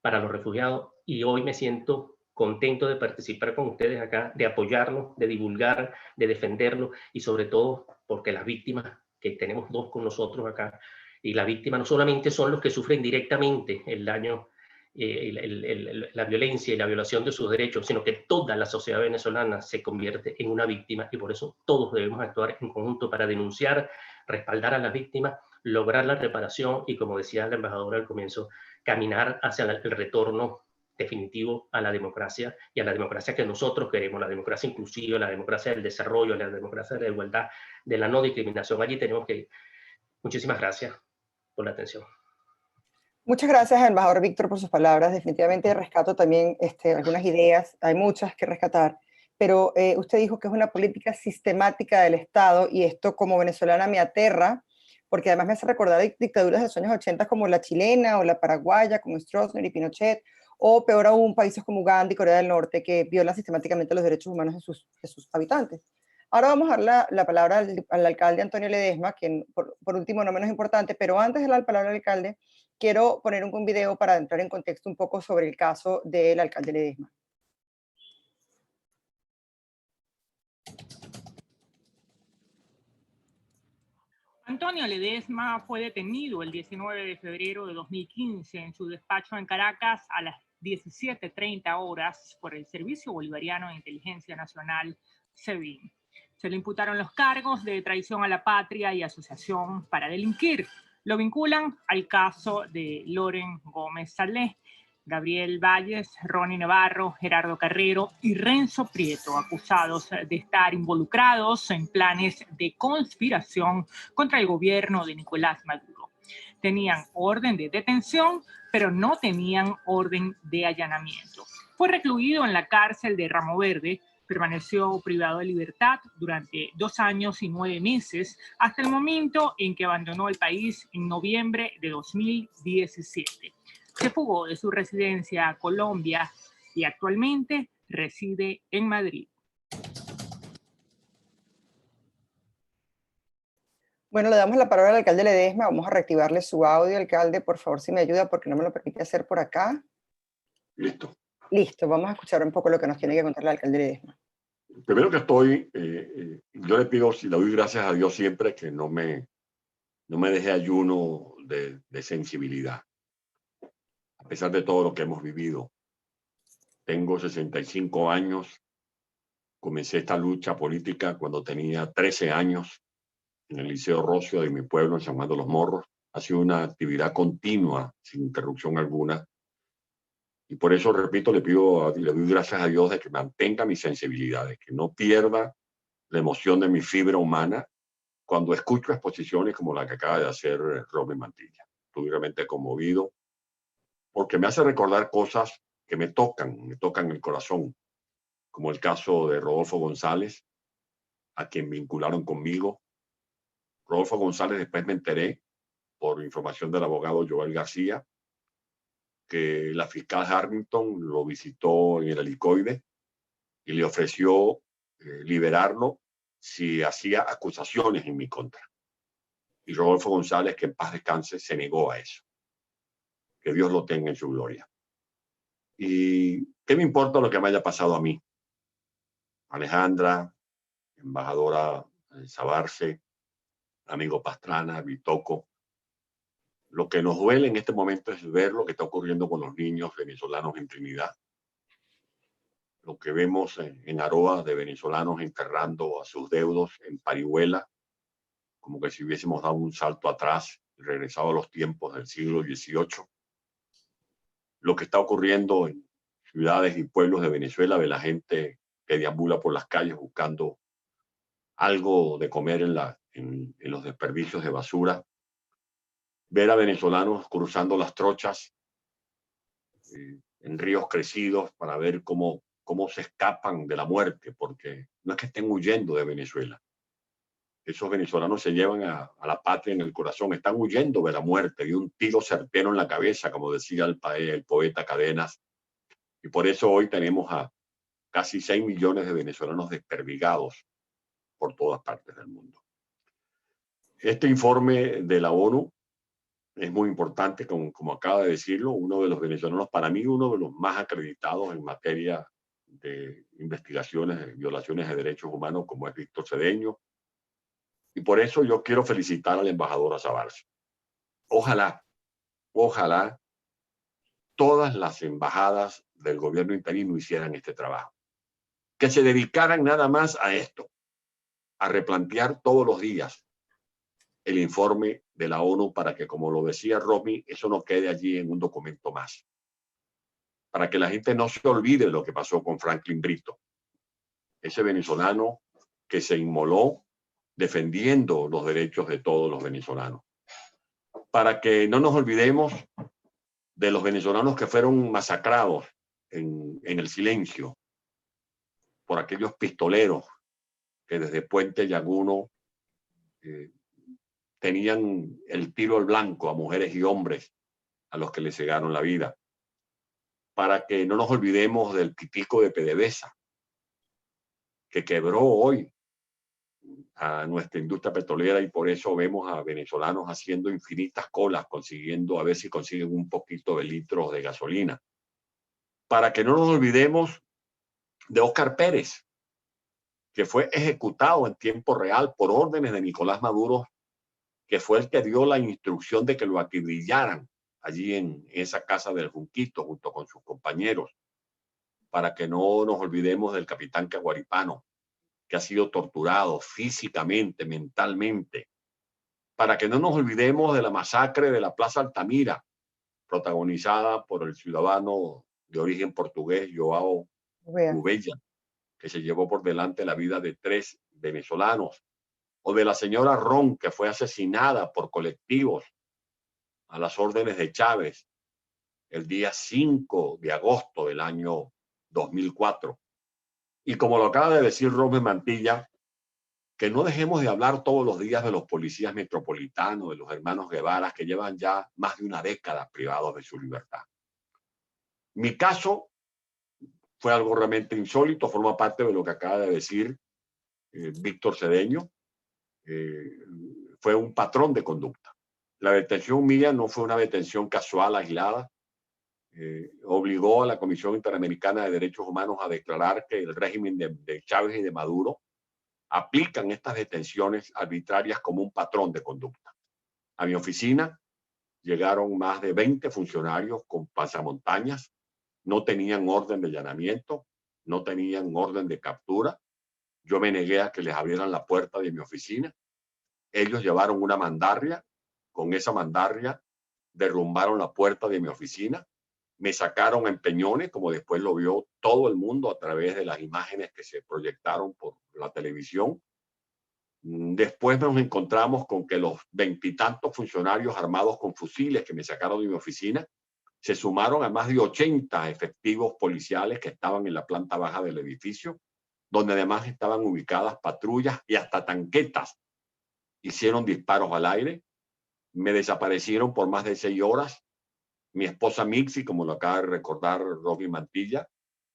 para los Refugiados, y hoy me siento contento de participar con ustedes acá, de apoyarlo, de divulgar, de defenderlo, y sobre todo porque las víctimas, que tenemos dos con nosotros acá, y las víctimas no solamente son los que sufren directamente el daño, la violencia y la violación de sus derechos, sino que toda la sociedad venezolana se convierte en una víctima, y por eso todos debemos actuar en conjunto para denunciar, respaldar a las víctimas, lograr la reparación y, como decía la embajadora al comienzo, caminar hacia el retorno definitivo a la democracia, y a la democracia que nosotros queremos, la democracia inclusiva, la democracia del desarrollo, la democracia de la igualdad, de la no discriminación. Allí tenemos que ir. Muchísimas gracias por la atención. Muchas gracias, embajador Víctor, por sus palabras. Definitivamente rescato también algunas ideas, hay muchas que rescatar, pero usted dijo que es una política sistemática del Estado, y esto como venezolana me aterra, porque además me hace recordar dictaduras de los años 80 como la chilena o la paraguaya, con Stroessner y Pinochet, o peor aún, países como Uganda y Corea del Norte, que violan sistemáticamente los derechos humanos de sus habitantes. Ahora vamos a dar la palabra al alcalde Antonio Ledesma, quien por último no menos importante, pero antes de dar la palabra al alcalde, quiero poner un video para entrar en contexto un poco sobre el caso del alcalde Ledesma. Antonio Ledesma fue detenido el 19 de febrero de 2015 en su despacho en Caracas a las 17:30 horas por el Servicio Bolivariano de Inteligencia Nacional, SEBIN. Se le imputaron los cargos de traición a la patria y asociación para delinquir. Lo vinculan al caso de Loren Gómez Salé, Gabriel Valles, Ronnie Navarro, Gerardo Carrero y Renzo Prieto, acusados de estar involucrados en planes de conspiración contra el gobierno de Nicolás Maduro. Tenían orden de detención, pero no tenían orden de allanamiento. Fue recluido en la cárcel de Ramo Verde. Permaneció privado de libertad durante 2 años y 9 meses, hasta el momento en que abandonó el país en noviembre de 2017. Se fugó de su residencia a Colombia y actualmente reside en Madrid. Bueno, le damos la palabra al alcalde Ledesma. Vamos a reactivarle su audio, alcalde. Por favor, si me ayuda, porque no me lo permite hacer por acá. Listo. Listo, vamos a escuchar un poco lo que nos tiene que contar el alcalde Ledesma. Primero que estoy, yo le pido, le doy gracias a Dios siempre que no me deje ayuno de sensibilidad, a pesar de todo lo que hemos vivido. Tengo 65 años, comencé esta lucha política cuando tenía 13 años en el Liceo Rocio de mi pueblo, en San Juan de los Morros. Ha sido una actividad continua, sin interrupción alguna. Y por eso, repito, le doy gracias a Dios de que mantenga mi sensibilidad, de que no pierda la emoción de mi fibra humana cuando escucho exposiciones como la que acaba de hacer Robin Mantilla. Estoy realmente conmovido porque me hace recordar cosas que me tocan el corazón, como el caso de Rodolfo González, a quien vincularon conmigo. Rodolfo González, después me enteré, por información del abogado Joel García, que la fiscal Harrington lo visitó en el helicoide y le ofreció liberarlo si hacía acusaciones en mi contra. Y Rodolfo González, que en paz descanse, se negó a eso. Que Dios lo tenga en su gloria. ¿Y qué me importa lo que me haya pasado a mí? Alejandra, embajadora Sabarce, amigo Pastrana, Bitoco. Lo que nos duele en este momento es ver lo que está ocurriendo con los niños venezolanos en Trinidad. Lo que vemos en Aroa de venezolanos enterrando a sus deudos en Parihuela, como que si hubiésemos dado un salto atrás y regresado a los tiempos del siglo XVIII. Lo que está ocurriendo en ciudades y pueblos de Venezuela, de la gente que deambula por las calles buscando algo de comer en los desperdicios de basura. Ver a venezolanos cruzando las trochas en ríos crecidos para ver cómo se escapan de la muerte, porque no es que estén huyendo de Venezuela. Esos venezolanos se llevan a la patria en el corazón, están huyendo de la muerte, de un tiro certero en la cabeza, como decía el poeta Cadenas. Y por eso hoy tenemos a casi 6 millones de venezolanos desperdigados por todas partes del mundo. Este informe de la ONU es muy importante, como acaba de decirlo, uno de los venezolanos, para mí, uno de los más acreditados en materia de investigaciones de violaciones de derechos humanos, como es Víctor Cedeño. Y por eso yo quiero felicitar al embajador Azabarce. Ojalá todas las embajadas del gobierno interino hicieran este trabajo. Que se dedicaran nada más a esto, a replantear todos los días el informe de la ONU para que, como lo decía Romy, eso no quede allí en un documento más. Para que la gente no se olvide de lo que pasó con Franklin Brito, ese venezolano que se inmoló defendiendo los derechos de todos los venezolanos. Para que no nos olvidemos de los venezolanos que fueron masacrados en el silencio por aquellos pistoleros que desde Puente Llaguno tenían el tiro al blanco a mujeres y hombres a los que les cegaron la vida. Para que no nos olvidemos del Pitico de PDVSA, que quebró hoy a nuestra industria petrolera, y por eso vemos a venezolanos haciendo infinitas colas, consiguiendo a ver si consiguen un poquito de litros de gasolina. Para que no nos olvidemos de Óscar Pérez, que fue ejecutado en tiempo real por órdenes de Nicolás Maduro, que fue el que dio la instrucción de que lo acribillaran allí en esa casa del Junquito junto con sus compañeros. Para que no nos olvidemos del capitán Caguaripano, que ha sido torturado físicamente, mentalmente. Para que no nos olvidemos de la masacre de la Plaza Altamira, protagonizada por el ciudadano de origen portugués Joao Gubella, que se llevó por delante la vida de 3 venezolanos. O de la señora Ron, que fue asesinada por colectivos a las órdenes de Chávez el día 5 de agosto del año 2004. Y como lo acaba de decir Romy Mantilla, que no dejemos de hablar todos los días de los policías metropolitanos, de los hermanos Guevara, que llevan ya más de una década privados de su libertad. Mi caso fue algo realmente insólito, forma parte de lo que acaba de decir Víctor Cedeño. Fue un patrón de conducta. La detención mía no fue una detención casual, aislada. Obligó a la Comisión Interamericana de Derechos Humanos a declarar que el régimen de Chávez y de Maduro aplican estas detenciones arbitrarias como un patrón de conducta. A mi oficina llegaron más de 20 funcionarios con pasamontañas, no tenían orden de allanamiento, no tenían orden de captura. Yo me negué a que les abrieran la puerta de mi oficina. Ellos llevaron una mandarria, con esa mandarria derrumbaron la puerta de mi oficina, me sacaron en peñones, como después lo vio todo el mundo a través de las imágenes que se proyectaron por la televisión. Después nos encontramos con que los 20 y tantos funcionarios armados con fusiles que me sacaron de mi oficina se sumaron a más de 80 efectivos policiales que estaban en la planta baja del edificio, donde además estaban ubicadas patrullas y hasta tanquetas. Hicieron disparos al aire, me desaparecieron por más de 6 horas. Mi esposa Mixi, como lo acaba de recordar Romy Mantilla,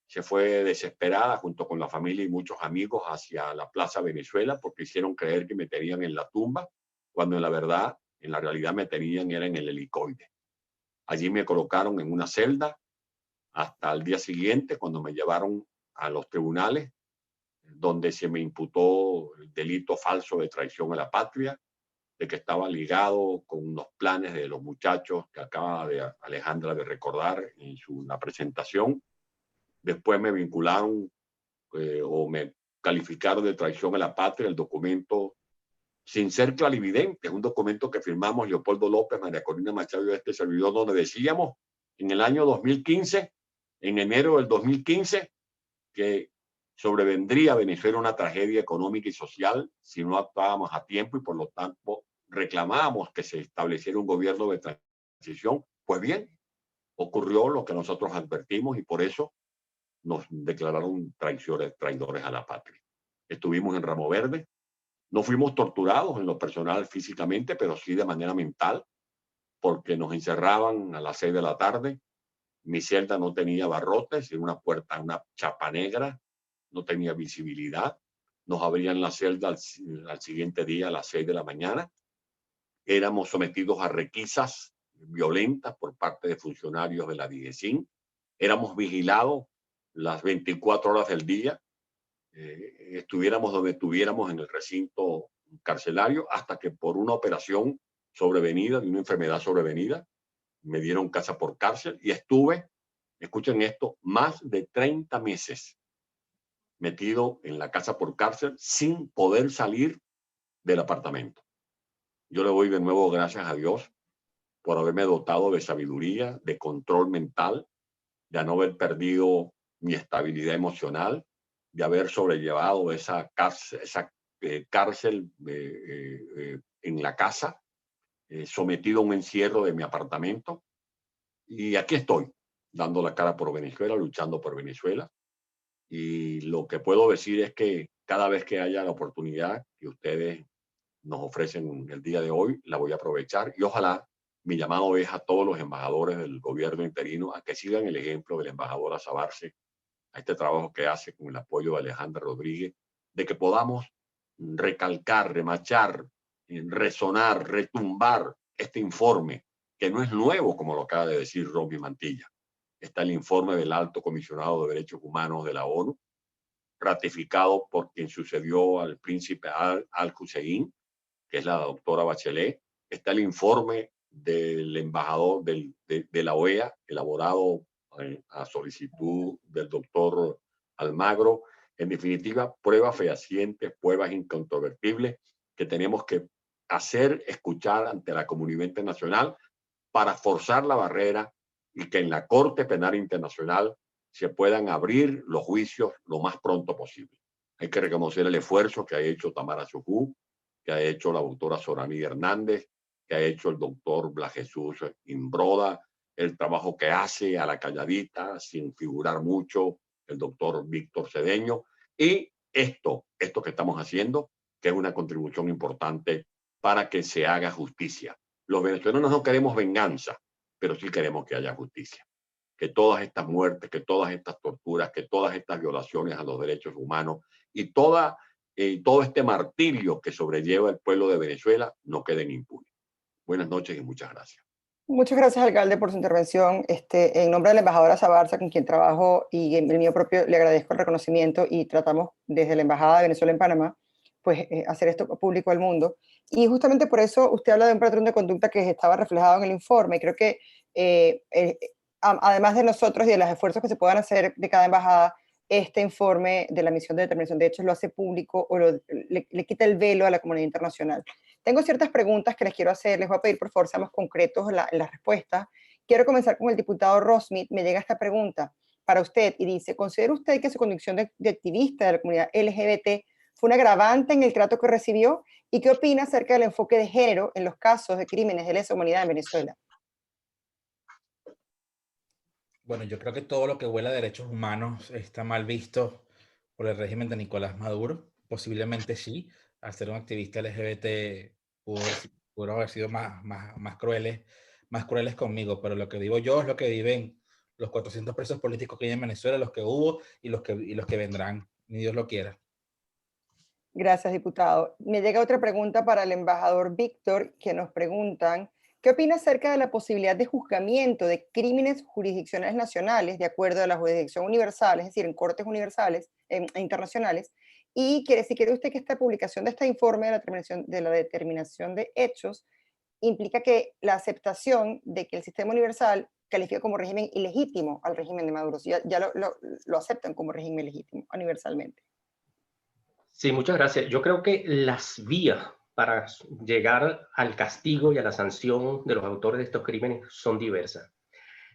se fue desesperada junto con la familia y muchos amigos hacia la Plaza Venezuela porque hicieron creer que me tenían en la tumba, cuando en la realidad me tenían era en el helicoide. Allí me colocaron en una celda hasta el día siguiente, cuando me llevaron a los tribunales, donde se me imputó el delito falso de traición a la patria, de que estaba ligado con unos planes de los muchachos que acaba de Alejandra de recordar en la presentación. Después me vincularon o me calificaron de traición a la patria, el documento sin ser clarividente, es un documento que firmamos Leopoldo López, María Corina Machado y este servidor, donde decíamos en el año 2015, en enero del 2015, que sobrevendría a Venezuela una tragedia económica y social si no actuábamos a tiempo, y por lo tanto reclamábamos que se estableciera un gobierno de transición. Pues bien, ocurrió lo que nosotros advertimos y por eso nos declararon traidores a la patria. Estuvimos en Ramo Verde, no fuimos torturados en lo personal físicamente, pero sí de manera mental, porque nos encerraban a las 6 de la tarde. Mi celda no tenía barrotes, era una puerta, una chapa negra, no tenía visibilidad. Nos abrían la celda al siguiente día a las 6 de la mañana. Éramos sometidos a requisas violentas por parte de funcionarios de la DIGESIN. Éramos vigilados las 24 horas del día. Estuviéramos donde estuviéramos en el recinto carcelario, hasta que por una operación sobrevenida, de una enfermedad sobrevenida, me dieron casa por cárcel y estuve, escuchen esto, más de 30 meses metido en la casa por cárcel sin poder salir del apartamento. Yo le doy de nuevo gracias a Dios por haberme dotado de sabiduría, de control mental, de no haber perdido mi estabilidad emocional, de haber sobrellevado esa cárcel en la casa, sometido a un encierro de mi apartamento. Y aquí estoy, dando la cara por Venezuela, luchando por Venezuela. Y lo que puedo decir es que cada vez que haya la oportunidad que ustedes nos ofrecen el día de hoy, la voy a aprovechar. Y ojalá, mi llamado es a todos los embajadores del gobierno interino a que sigan el ejemplo de la embajadora Sabarce, a este trabajo que hace con el apoyo de Alejandra Rodríguez, de que podamos recalcar, remachar, resonar, retumbar este informe, que no es nuevo, como lo acaba de decir Romy Mantilla. Está el informe del Alto Comisionado de Derechos Humanos de la ONU, ratificado por quien sucedió al príncipe Al-Hussein, que es la doctora Bachelet. Está el informe del embajador de la OEA, elaborado a solicitud del doctor Almagro. En definitiva, pruebas fehacientes, pruebas incontrovertibles que tenemos que hacer escuchar ante la comunidad internacional para forzar la barrera y que en la Corte Penal Internacional se puedan abrir los juicios lo más pronto posible. Hay que reconocer el esfuerzo que ha hecho Tamara Sujú, que ha hecho la doctora Sorani Hernández, que ha hecho el doctor Blas Jesús Imbroda, el trabajo que hace a la calladita, sin figurar mucho, el doctor Víctor Cedeño, y esto que estamos haciendo, que es una contribución importante para que se haga justicia. Los venezolanos no queremos venganza, pero sí queremos que haya justicia. Que todas estas muertes, que todas estas torturas, que todas estas violaciones a los derechos humanos y todo este martirio que sobrelleva el pueblo de Venezuela no queden impunes. Buenas noches y muchas gracias. Muchas gracias, alcalde, por su intervención. En nombre de la embajadora Sabarce, con quien trabajo, y en el mío propio, le agradezco el reconocimiento y tratamos desde la Embajada de Venezuela en Panamá, pues hacer esto público al mundo. Y justamente por eso usted habla de un patrón de conducta que estaba reflejado en el informe. Y creo que además de nosotros y de los esfuerzos que se puedan hacer de cada embajada, este informe de la misión de determinación de hechos lo hace público o le quita el velo a la comunidad internacional. Tengo ciertas preguntas que les quiero hacer. Les voy a pedir, por favor, seamos concretos en las respuestas. Quiero comenzar con el diputado Rosmith. Me llega esta pregunta para usted y dice: ¿considera usted que su condición de activista de la comunidad LGBT fue un agravante en el trato que recibió? ¿Y qué opina acerca del enfoque de género en los casos de crímenes de lesa humanidad en Venezuela? Bueno, yo creo que todo lo que huela a derechos humanos está mal visto por el régimen de Nicolás Maduro. Posiblemente sí, al ser un activista LGBT pudo haber sido más crueles conmigo, pero lo que digo yo es lo que viven los 400 presos políticos que hay en Venezuela, los que hubo y los que vendrán, ni Dios lo quiera. Gracias, diputado. Me llega otra pregunta para el embajador Víctor, que nos preguntan: ¿qué opina acerca de la posibilidad de juzgamiento de crímenes jurisdiccionales nacionales de acuerdo a la jurisdicción universal, es decir, en cortes universales e internacionales? Y si quiere usted que esta publicación de este informe de la determinación de hechos implica que la aceptación de que el sistema universal califica como régimen ilegítimo al régimen de Maduro, ya lo aceptan como régimen legítimo universalmente. Sí, muchas gracias. Yo creo que las vías para llegar al castigo y a la sanción de los autores de estos crímenes son diversas.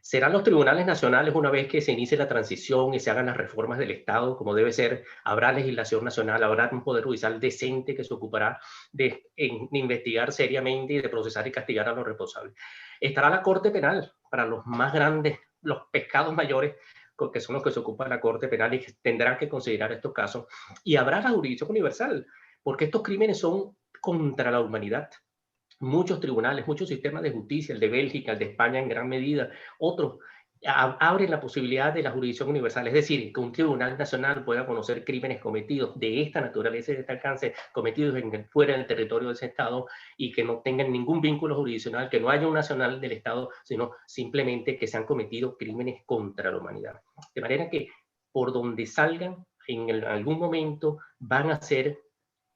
Serán los tribunales nacionales, una vez que se inicie la transición y se hagan las reformas del Estado, como debe ser, habrá legislación nacional, habrá un poder judicial decente que se ocupará de investigar seriamente y de procesar y castigar a los responsables. Estará la Corte Penal para los más grandes, los pecados mayores, que son los que se ocupa la Corte Penal y que tendrán que considerar estos casos. Y habrá la jurisdicción universal, porque estos crímenes son contra la humanidad. Muchos tribunales, muchos sistemas de justicia, el de Bélgica, el de España en gran medida, otros abre la posibilidad de la jurisdicción universal, es decir, que un tribunal nacional pueda conocer crímenes cometidos de esta naturaleza y de este alcance, cometidos fuera del territorio de ese Estado y que no tengan ningún vínculo jurisdiccional, que no haya un nacional del Estado, sino simplemente que se han cometido crímenes contra la humanidad. De manera que por donde salgan, en algún momento van a ser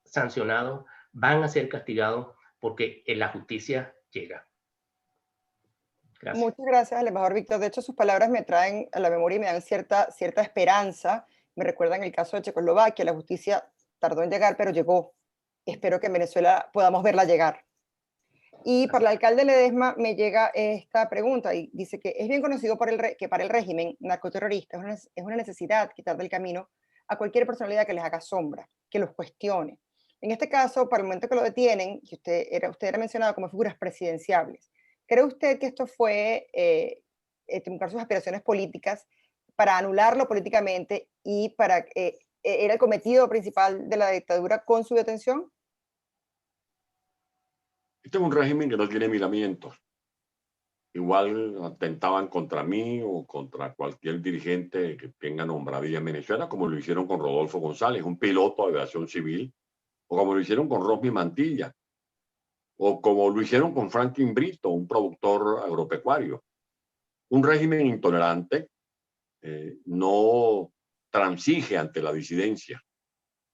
sancionados, van a ser castigados, porque la justicia llega. Gracias. Muchas gracias al embajador Víctor. De hecho, sus palabras me traen a la memoria y me dan cierta esperanza. Me recuerdan el caso de Checoslovaquia. La justicia tardó en llegar, pero llegó. Espero que en Venezuela podamos verla llegar. Y para el alcalde Ledesma me llega esta pregunta y dice que es bien conocido que para el régimen narcoterrorista es una necesidad quitar del camino a cualquier personalidad que les haga sombra, que los cuestione. En este caso, para el momento que lo detienen, que usted era mencionado como figuras presidenciables, ¿cree usted que esto fue truncar sus aspiraciones políticas para anularlo políticamente y para era el cometido principal de la dictadura con su detención? Este es un régimen que no tiene miramientos. Igual atentaban contra mí o contra cualquier dirigente que tenga nombradilla en Venezuela, como lo hicieron con Rodolfo González, un piloto de aviación civil, o como lo hicieron con Rosmi Mantilla, o como lo hicieron con Franklin Brito, un productor agropecuario. Un régimen intolerante no transige ante la disidencia.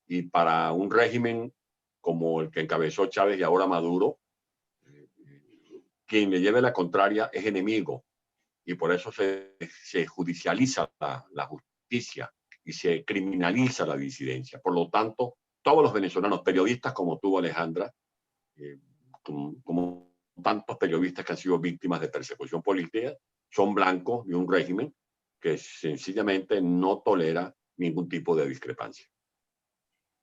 Y para un régimen como el que encabezó Chávez y ahora Maduro, quien le lleve la contraria es enemigo. Y por eso se judicializa la justicia y se criminaliza la disidencia. Por lo tanto, todos los venezolanos, periodistas como tú, Alejandra, como tantos periodistas que han sido víctimas de persecución política, son blancos de un régimen que sencillamente no tolera ningún tipo de discrepancia.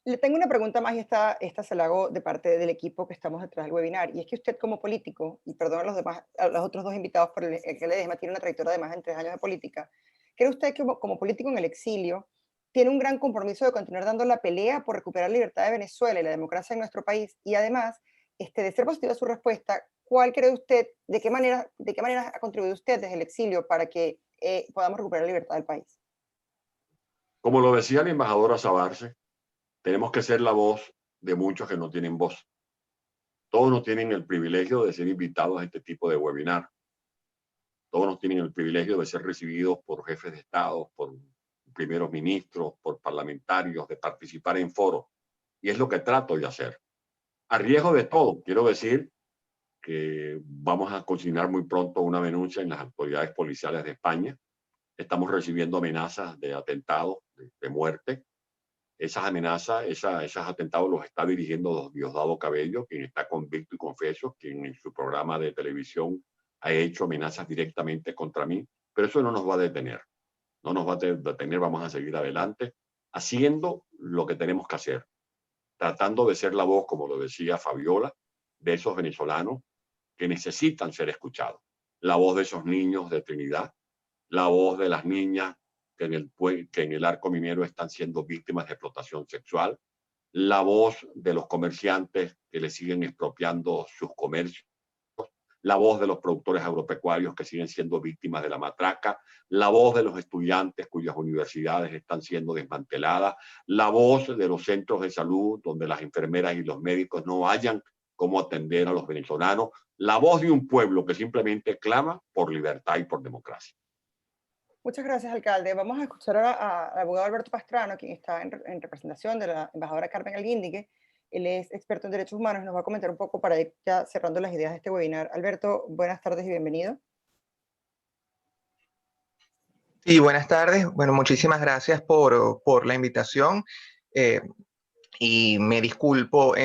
Le tengo una pregunta más y esta se la hago de parte del equipo que estamos detrás del webinar. Y es que usted como político, y perdón a los otros dos invitados por el que Ledesma tiene una trayectoria de más de 3 años de política, ¿cree usted que como político en el exilio tiene un gran compromiso de continuar dando la pelea por recuperar la libertad de Venezuela y la democracia en nuestro país? Y además, de ser positiva su respuesta, ¿cuál cree usted, de qué manera ha contribuido usted desde el exilio para que podamos recuperar la libertad del país? Como lo decía la embajadora Sabarce, tenemos que ser la voz de muchos que no tienen voz. Todos no tienen el privilegio de ser invitados a este tipo de webinar. Todos no tienen el privilegio de ser recibidos por jefes de Estado, por primeros ministros, por parlamentarios, de participar en foros. Y es lo que trato de hacer. A riesgo de todo, quiero decir que vamos a cocinar muy pronto una denuncia en las autoridades policiales de España. Estamos recibiendo amenazas de atentados, de muerte. Esas amenazas, esos atentados los está dirigiendo Diosdado Cabello, quien está convicto y confeso, quien en su programa de televisión ha hecho amenazas directamente contra mí, pero eso no nos va a detener. No nos va a detener, vamos a seguir adelante, haciendo lo que tenemos que hacer, tratando de ser la voz, como lo decía Fabiola, de esos venezolanos que necesitan ser escuchados. La voz de esos niños de Trinidad, la voz de las niñas que en el arco minero están siendo víctimas de explotación sexual, la voz de los comerciantes que le siguen expropiando sus comercios, la voz de los productores agropecuarios que siguen siendo víctimas de la matraca, la voz de los estudiantes cuyas universidades están siendo desmanteladas, la voz de los centros de salud donde las enfermeras y los médicos no hayan cómo atender a los venezolanos, la voz de un pueblo que simplemente clama por libertad y por democracia. Muchas gracias, alcalde. Vamos a escuchar al abogado Alberto Pastrano, quien está en representación de la embajadora Carmen Alguíndique. Él es experto en derechos humanos y nos va a comentar un poco para ir ya cerrando las ideas de este webinar. Alberto, buenas tardes y bienvenido. Sí, buenas tardes. Bueno, muchísimas gracias por la invitación. Y me disculpo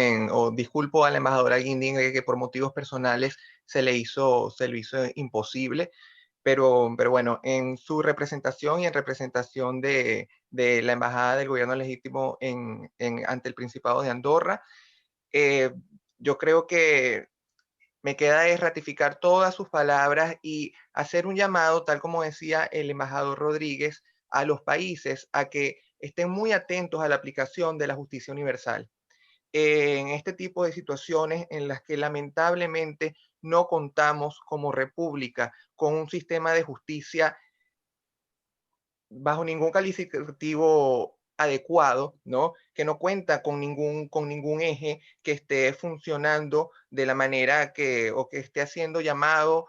disculpo a la embajadora Guindín que por motivos personales se le hizo imposible. Pero bueno, en su representación y en representación de la Embajada del Gobierno Legítimo ante el Principado de Andorra, yo creo que me queda es ratificar todas sus palabras y hacer un llamado, tal como decía el embajador Rodríguez, a los países a que estén muy atentos a la aplicación de la justicia universal. En este tipo de situaciones en las que lamentablemente no contamos como república con un sistema de justicia bajo ningún calificativo adecuado, ¿no? Que no cuenta con ningún eje que esté funcionando de la manera o que esté haciendo llamado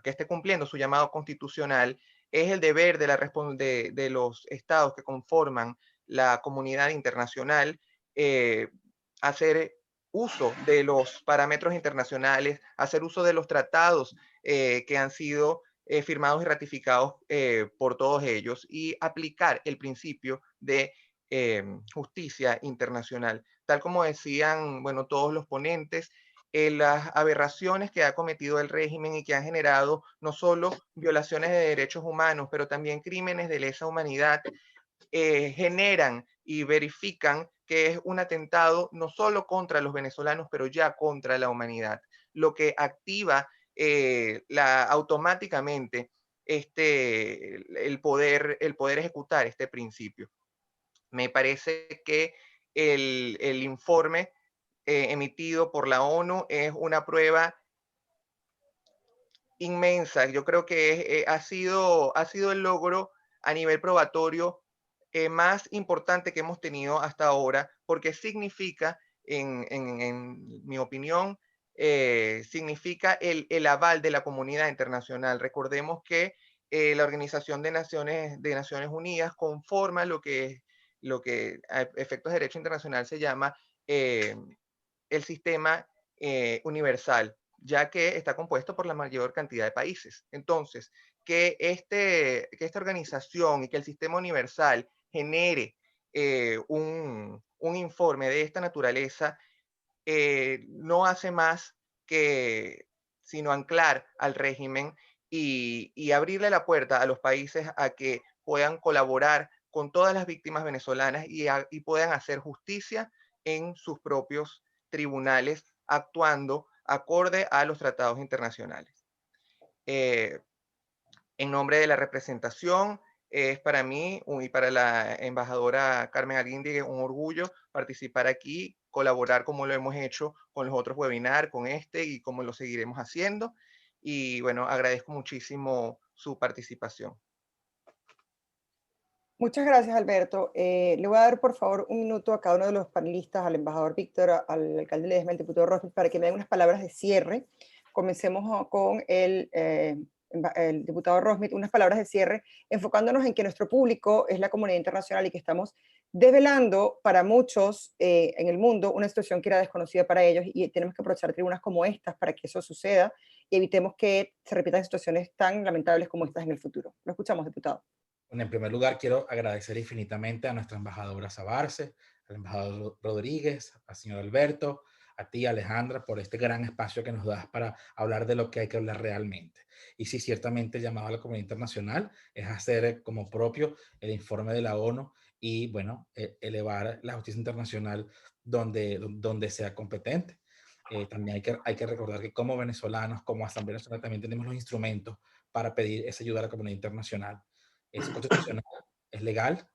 que esté cumpliendo su llamado constitucional. Es el deber de los estados que conforman la comunidad internacional hacer uso de los parámetros internacionales, hacer uso de los tratados que han sido firmados y ratificados por todos ellos y aplicar el principio de justicia internacional. Tal como decían, bueno, todos los ponentes, las aberraciones que ha cometido el régimen y que han generado no solo violaciones de derechos humanos, pero también crímenes de lesa humanidad, generan y verifican que es un atentado no solo contra los venezolanos, pero ya contra la humanidad, lo que activa automáticamente el poder ejecutar este principio. Me parece que el informe emitido por la ONU es una prueba inmensa. Yo creo que ha sido el logro a nivel probatorio más importante que hemos tenido hasta ahora, porque significa, en mi opinión, significa el aval de la comunidad internacional. Recordemos que la Organización de Naciones Unidas conforma lo que a efectos de derecho internacional se llama el sistema universal, ya que está compuesto por la mayor cantidad de países. Entonces, que esta organización y que el sistema universal genere un informe de esta naturaleza no hace más que sino anclar al régimen y abrirle la puerta a los países a que puedan colaborar con todas las víctimas venezolanas y puedan hacer justicia en sus propios tribunales, actuando acorde a los tratados internacionales. En nombre de la representación, es para mí y para la embajadora Carmen Aguindí un orgullo participar aquí, colaborar como lo hemos hecho con los otros webinars, con este y como lo seguiremos haciendo. Y bueno, agradezco muchísimo su participación. Muchas gracias, Alberto. Le voy a dar, por favor, un minuto a cada uno de los panelistas, al embajador Víctor, al alcalde Ledesma, al diputado Rosmi, para que me den unas palabras de cierre. Comencemos con el diputado Rosmi, unas palabras de cierre, enfocándonos en que nuestro público es la comunidad internacional y que estamos desvelando para muchos en el mundo una situación que era desconocida para ellos, y tenemos que aprovechar tribunas como estas para que eso suceda y evitemos que se repitan situaciones tan lamentables como estas en el futuro. Lo escuchamos, diputado. Bueno, en primer lugar, quiero agradecer infinitamente a nuestra embajadora Sabarce, al embajador Rodríguez, al señor Alberto, a ti, Alejandra, por este gran espacio que nos das para hablar de lo que hay que hablar realmente. Y sí, ciertamente el llamado a la comunidad internacional es hacer como propio el informe de la ONU y, bueno, elevar la justicia internacional donde sea competente. También hay que recordar que como venezolanos, como Asamblea Nacional, también tenemos los instrumentos para pedir esa ayuda a la comunidad internacional. Es constitucional, es legal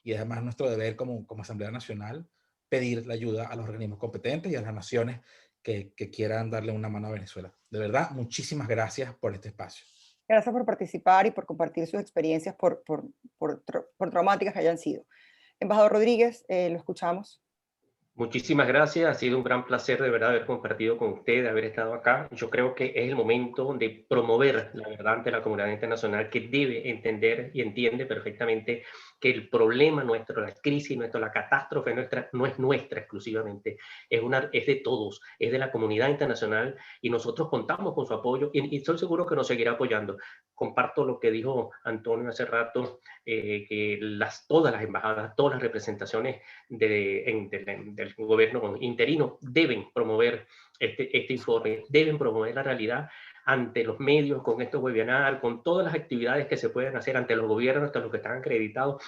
y además nuestro deber como Asamblea Nacional pedir la ayuda a los organismos competentes y a las naciones que quieran darle una mano a Venezuela. De verdad, muchísimas gracias por este espacio. Gracias por participar y por compartir sus experiencias, por traumáticas que hayan sido. Embajador Rodríguez, lo escuchamos. Muchísimas gracias, ha sido un gran placer de verdad haber compartido con usted, de haber estado acá. Yo creo que es el momento de promover la verdad ante la comunidad internacional, que debe entender y entiende perfectamente que el problema nuestro, la crisis nuestra, la catástrofe nuestra, no es nuestra exclusivamente, es de todos, es de la comunidad internacional y nosotros contamos con su apoyo y estoy seguro que nos seguirá apoyando. Comparto lo que dijo Antonio hace rato, que todas las embajadas, todas las representaciones del gobierno interino deben promover este informe, deben promover la realidad ante los medios, con estos webinars, con todas las actividades que se pueden hacer ante los gobiernos, ante los que están acreditados,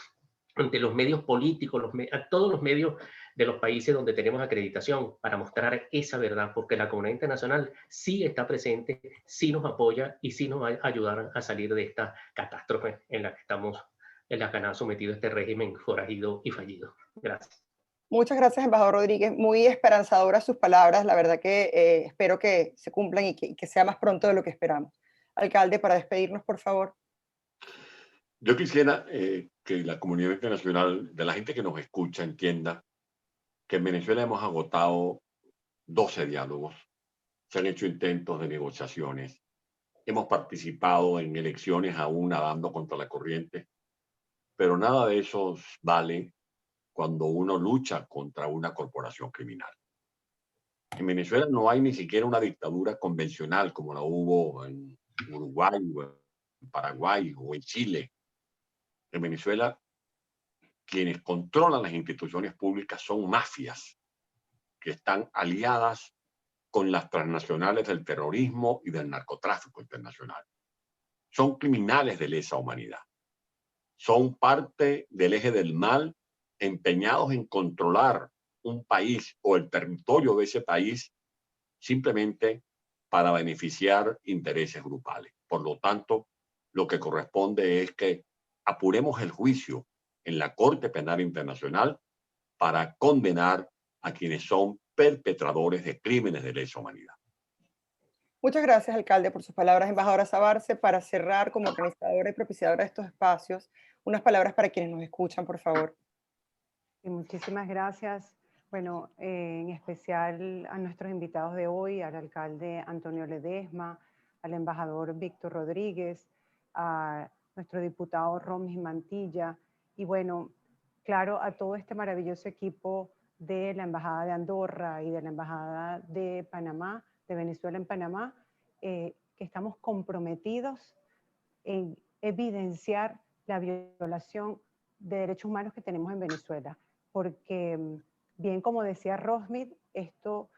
ante los medios políticos, a todos los medios de los países donde tenemos acreditación, para mostrar esa verdad, porque la comunidad internacional sí está presente, sí nos apoya y sí nos va a ayudar a salir de esta catástrofe en la que estamos, en la que han sometido este régimen forajido y fallido. Gracias. Muchas gracias, embajador Rodríguez. Muy esperanzadoras sus palabras. La verdad que espero que se cumplan y que sea más pronto de lo que esperamos. Alcalde, para despedirnos, por favor. Yo quisiera que la comunidad internacional, de la gente que nos escucha, entienda que en Venezuela hemos agotado 12 diálogos, se han hecho intentos de negociaciones, hemos participado en elecciones aún nadando contra la corriente, pero nada de eso vale cuando uno lucha contra una corporación criminal. En Venezuela no hay ni siquiera una dictadura convencional como la hubo en Uruguay, o en Paraguay o en Chile. En Venezuela, quienes controlan las instituciones públicas son mafias que están aliadas con las transnacionales del terrorismo y del narcotráfico internacional. Son criminales de lesa humanidad. Son parte del eje del mal, empeñados en controlar un país o el territorio de ese país simplemente para beneficiar intereses grupales. Por lo tanto, lo que corresponde es que apuremos el juicio en la Corte Penal Internacional para condenar a quienes son perpetradores de crímenes de lesa humanidad. Muchas gracias, alcalde, por sus palabras. Embajadora Sabarce, para cerrar como organizadora y propiciadora de estos espacios, unas palabras para quienes nos escuchan, por favor. Y muchísimas gracias. Bueno, en especial a nuestros invitados de hoy, al alcalde Antonio Ledesma, al embajador Víctor Rodríguez, a nuestro diputado Romy Mantilla, y bueno, claro, a todo este maravilloso equipo de la Embajada de Andorra y de la Embajada de Panamá, de Venezuela en Panamá, que estamos comprometidos en evidenciar la violación de derechos humanos que tenemos en Venezuela. Porque, bien como decía Rosmith, esto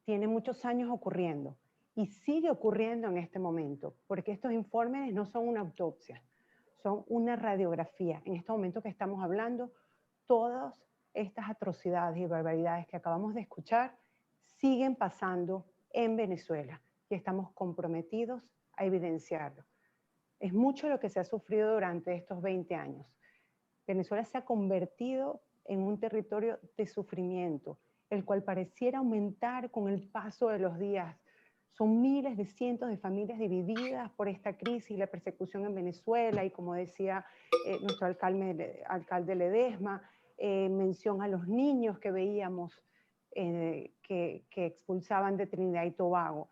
tiene muchos años ocurriendo y sigue ocurriendo en este momento, porque estos informes no son una autopsia, son una radiografía. En este momento que estamos hablando, todas estas atrocidades y barbaridades que acabamos de escuchar siguen pasando en Venezuela y estamos comprometidos a evidenciarlo. Es mucho lo que se ha sufrido durante estos 20 años. Venezuela se ha convertido en un territorio de sufrimiento, el cual pareciera aumentar con el paso de los días. Son miles de cientos de familias divididas por esta crisis y la persecución en Venezuela, y como decía nuestro alcalde Ledesma, mención a los niños que veíamos que expulsaban de Trinidad y Tobago.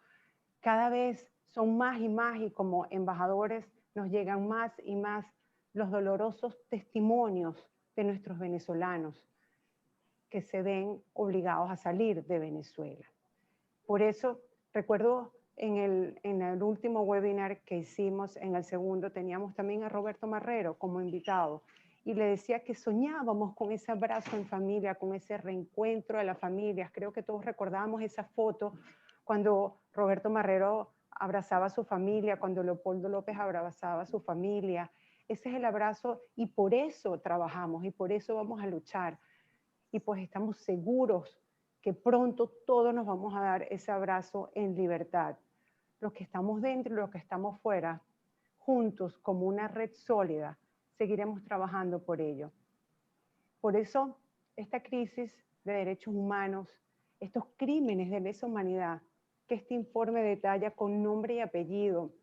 Cada vez son más y como embajadores nos llegan más y más los dolorosos testimonios de nuestros venezolanos que se ven obligados a salir de Venezuela. Por eso, recuerdo en el último webinar que hicimos, en el segundo, teníamos también a Roberto Marrero como invitado, y le decía que soñábamos con ese abrazo en familia, con ese reencuentro de las familias. Creo que todos recordamos esa foto cuando Roberto Marrero abrazaba a su familia, cuando Leopoldo López abrazaba a su familia. Ese es el abrazo, y por eso trabajamos y por eso vamos a luchar. Y pues estamos seguros que pronto todos nos vamos a dar ese abrazo en libertad. Los que estamos dentro y los que estamos fuera, juntos como una red sólida, seguiremos trabajando por ello. Por eso, esta crisis de derechos humanos, estos crímenes de lesa humanidad, que este informe detalla con nombre y apellido,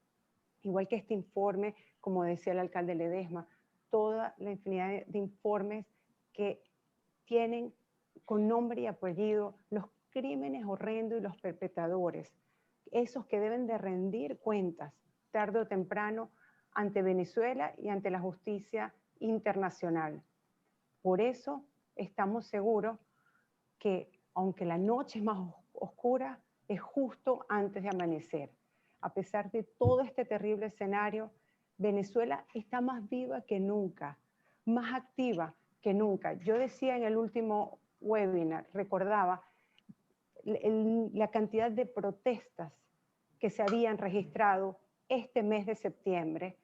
igual que este informe, como decía el alcalde Ledesma, toda la infinidad de informes que tienen con nombre y apellido los crímenes horrendos y los perpetradores, esos que deben de rendir cuentas tarde o temprano ante Venezuela y ante la justicia internacional. Por eso estamos seguros que, aunque la noche es más oscura, es justo antes de amanecer. A pesar de todo este terrible escenario, Venezuela está más viva que nunca, más activa que nunca. Yo decía en el último webinar, recordaba la cantidad de protestas que se habían registrado este mes de septiembre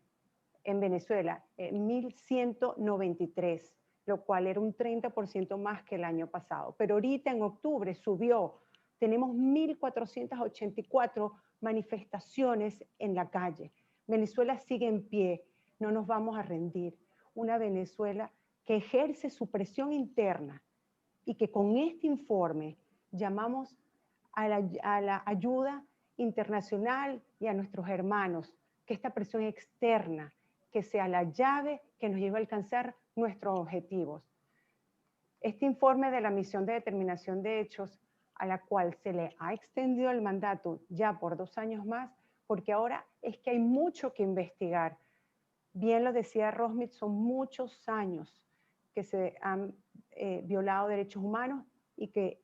en Venezuela, 1.193, lo cual era un 30% más que el año pasado. Pero ahorita en octubre subió. Tenemos 1.484 manifestaciones en la calle. Venezuela sigue en pie, no nos vamos a rendir. Una Venezuela que ejerce su presión interna y que con este informe llamamos a la ayuda internacional y a nuestros hermanos, que esta presión externa, que sea la llave que nos lleve a alcanzar nuestros objetivos. Este informe de la misión de determinación de hechos, a la cual se le ha extendido el mandato ya por 2 años más, porque ahora es que hay mucho que investigar. Bien lo decía Rosmith, son muchos años que se han violado derechos humanos y que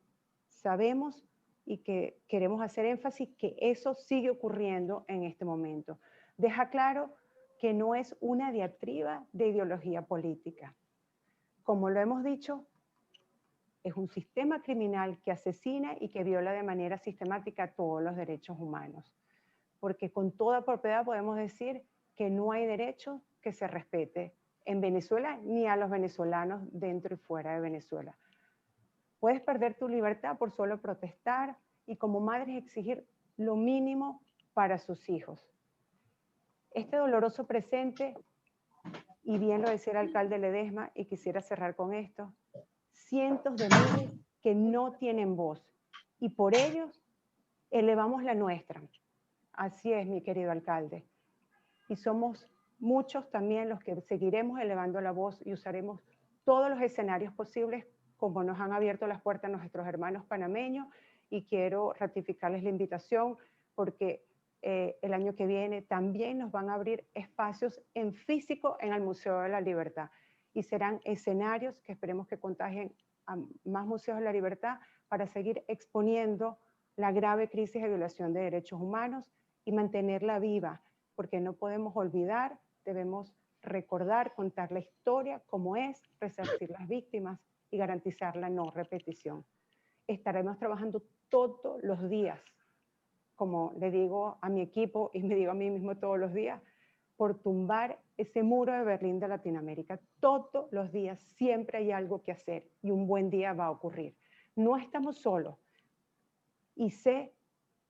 sabemos y que queremos hacer énfasis que eso sigue ocurriendo en este momento. Deja claro que no es una diatriba de ideología política. Como lo hemos dicho, es un sistema criminal que asesina y que viola de manera sistemática todos los derechos humanos. Porque con toda propiedad podemos decir que no hay derecho que se respete en Venezuela ni a los venezolanos dentro y fuera de Venezuela. Puedes perder tu libertad por solo protestar y como madres exigir lo mínimo para sus hijos. Este doloroso presente, y bien lo decía el alcalde Ledesma, y quisiera cerrar con esto, cientos de miles que no tienen voz y por ellos elevamos la nuestra. Así es, mi querido alcalde. Y somos muchos también los que seguiremos elevando la voz y usaremos todos los escenarios posibles como nos han abierto las puertas nuestros hermanos panameños, y quiero ratificarles la invitación porque el año que viene también nos van a abrir espacios en físico en el Museo de la Libertad y serán escenarios que esperemos que contagien a más museos de la libertad para seguir exponiendo la grave crisis de violación de derechos humanos y mantenerla viva, porque no podemos olvidar, debemos recordar, contar la historia como es, resarcir las víctimas y garantizar la no repetición. Estaremos trabajando todos los días, como le digo a mi equipo y me digo a mí mismo todos los días, por tumbar ese muro de Berlín de Latinoamérica. Todos los días siempre hay algo que hacer y un buen día va a ocurrir. No estamos solos y sé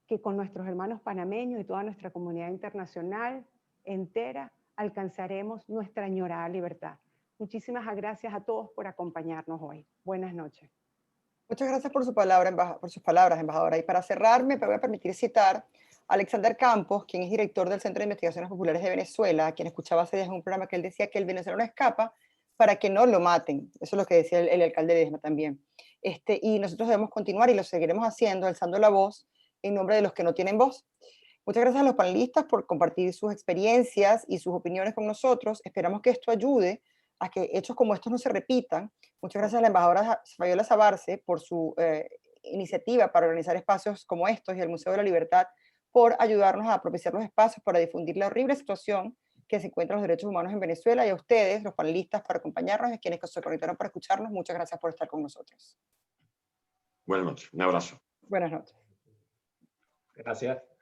que con nuestros hermanos panameños y toda nuestra comunidad internacional entera alcanzaremos nuestra añorada libertad. Muchísimas gracias a todos por acompañarnos hoy. Buenas noches. Muchas gracias por sus palabras, embajadora. Y para cerrar, me voy a permitir citar a Alexander Campos, quien es director del Centro de Investigaciones Populares de Venezuela, quien escuchaba hace días en un programa que él decía que el venezolano escapa para que no lo maten. Eso es lo que decía el alcalde Ledesma también. Y nosotros debemos continuar y lo seguiremos haciendo, alzando la voz en nombre de los que no tienen voz. Muchas gracias a los panelistas por compartir sus experiencias y sus opiniones con nosotros. Esperamos que esto ayude a que hechos como estos no se repitan. Muchas gracias a la embajadora Fabiola Sabarce por su iniciativa para organizar espacios como estos y al Museo de la Libertad por ayudarnos a propiciar los espacios para difundir la horrible situación que se encuentran los derechos humanos en Venezuela, y a ustedes, los panelistas, por acompañarnos y a quienes se conectaron para escucharnos. Muchas gracias por estar con nosotros. Buenas noches. Un abrazo. Buenas noches. Gracias.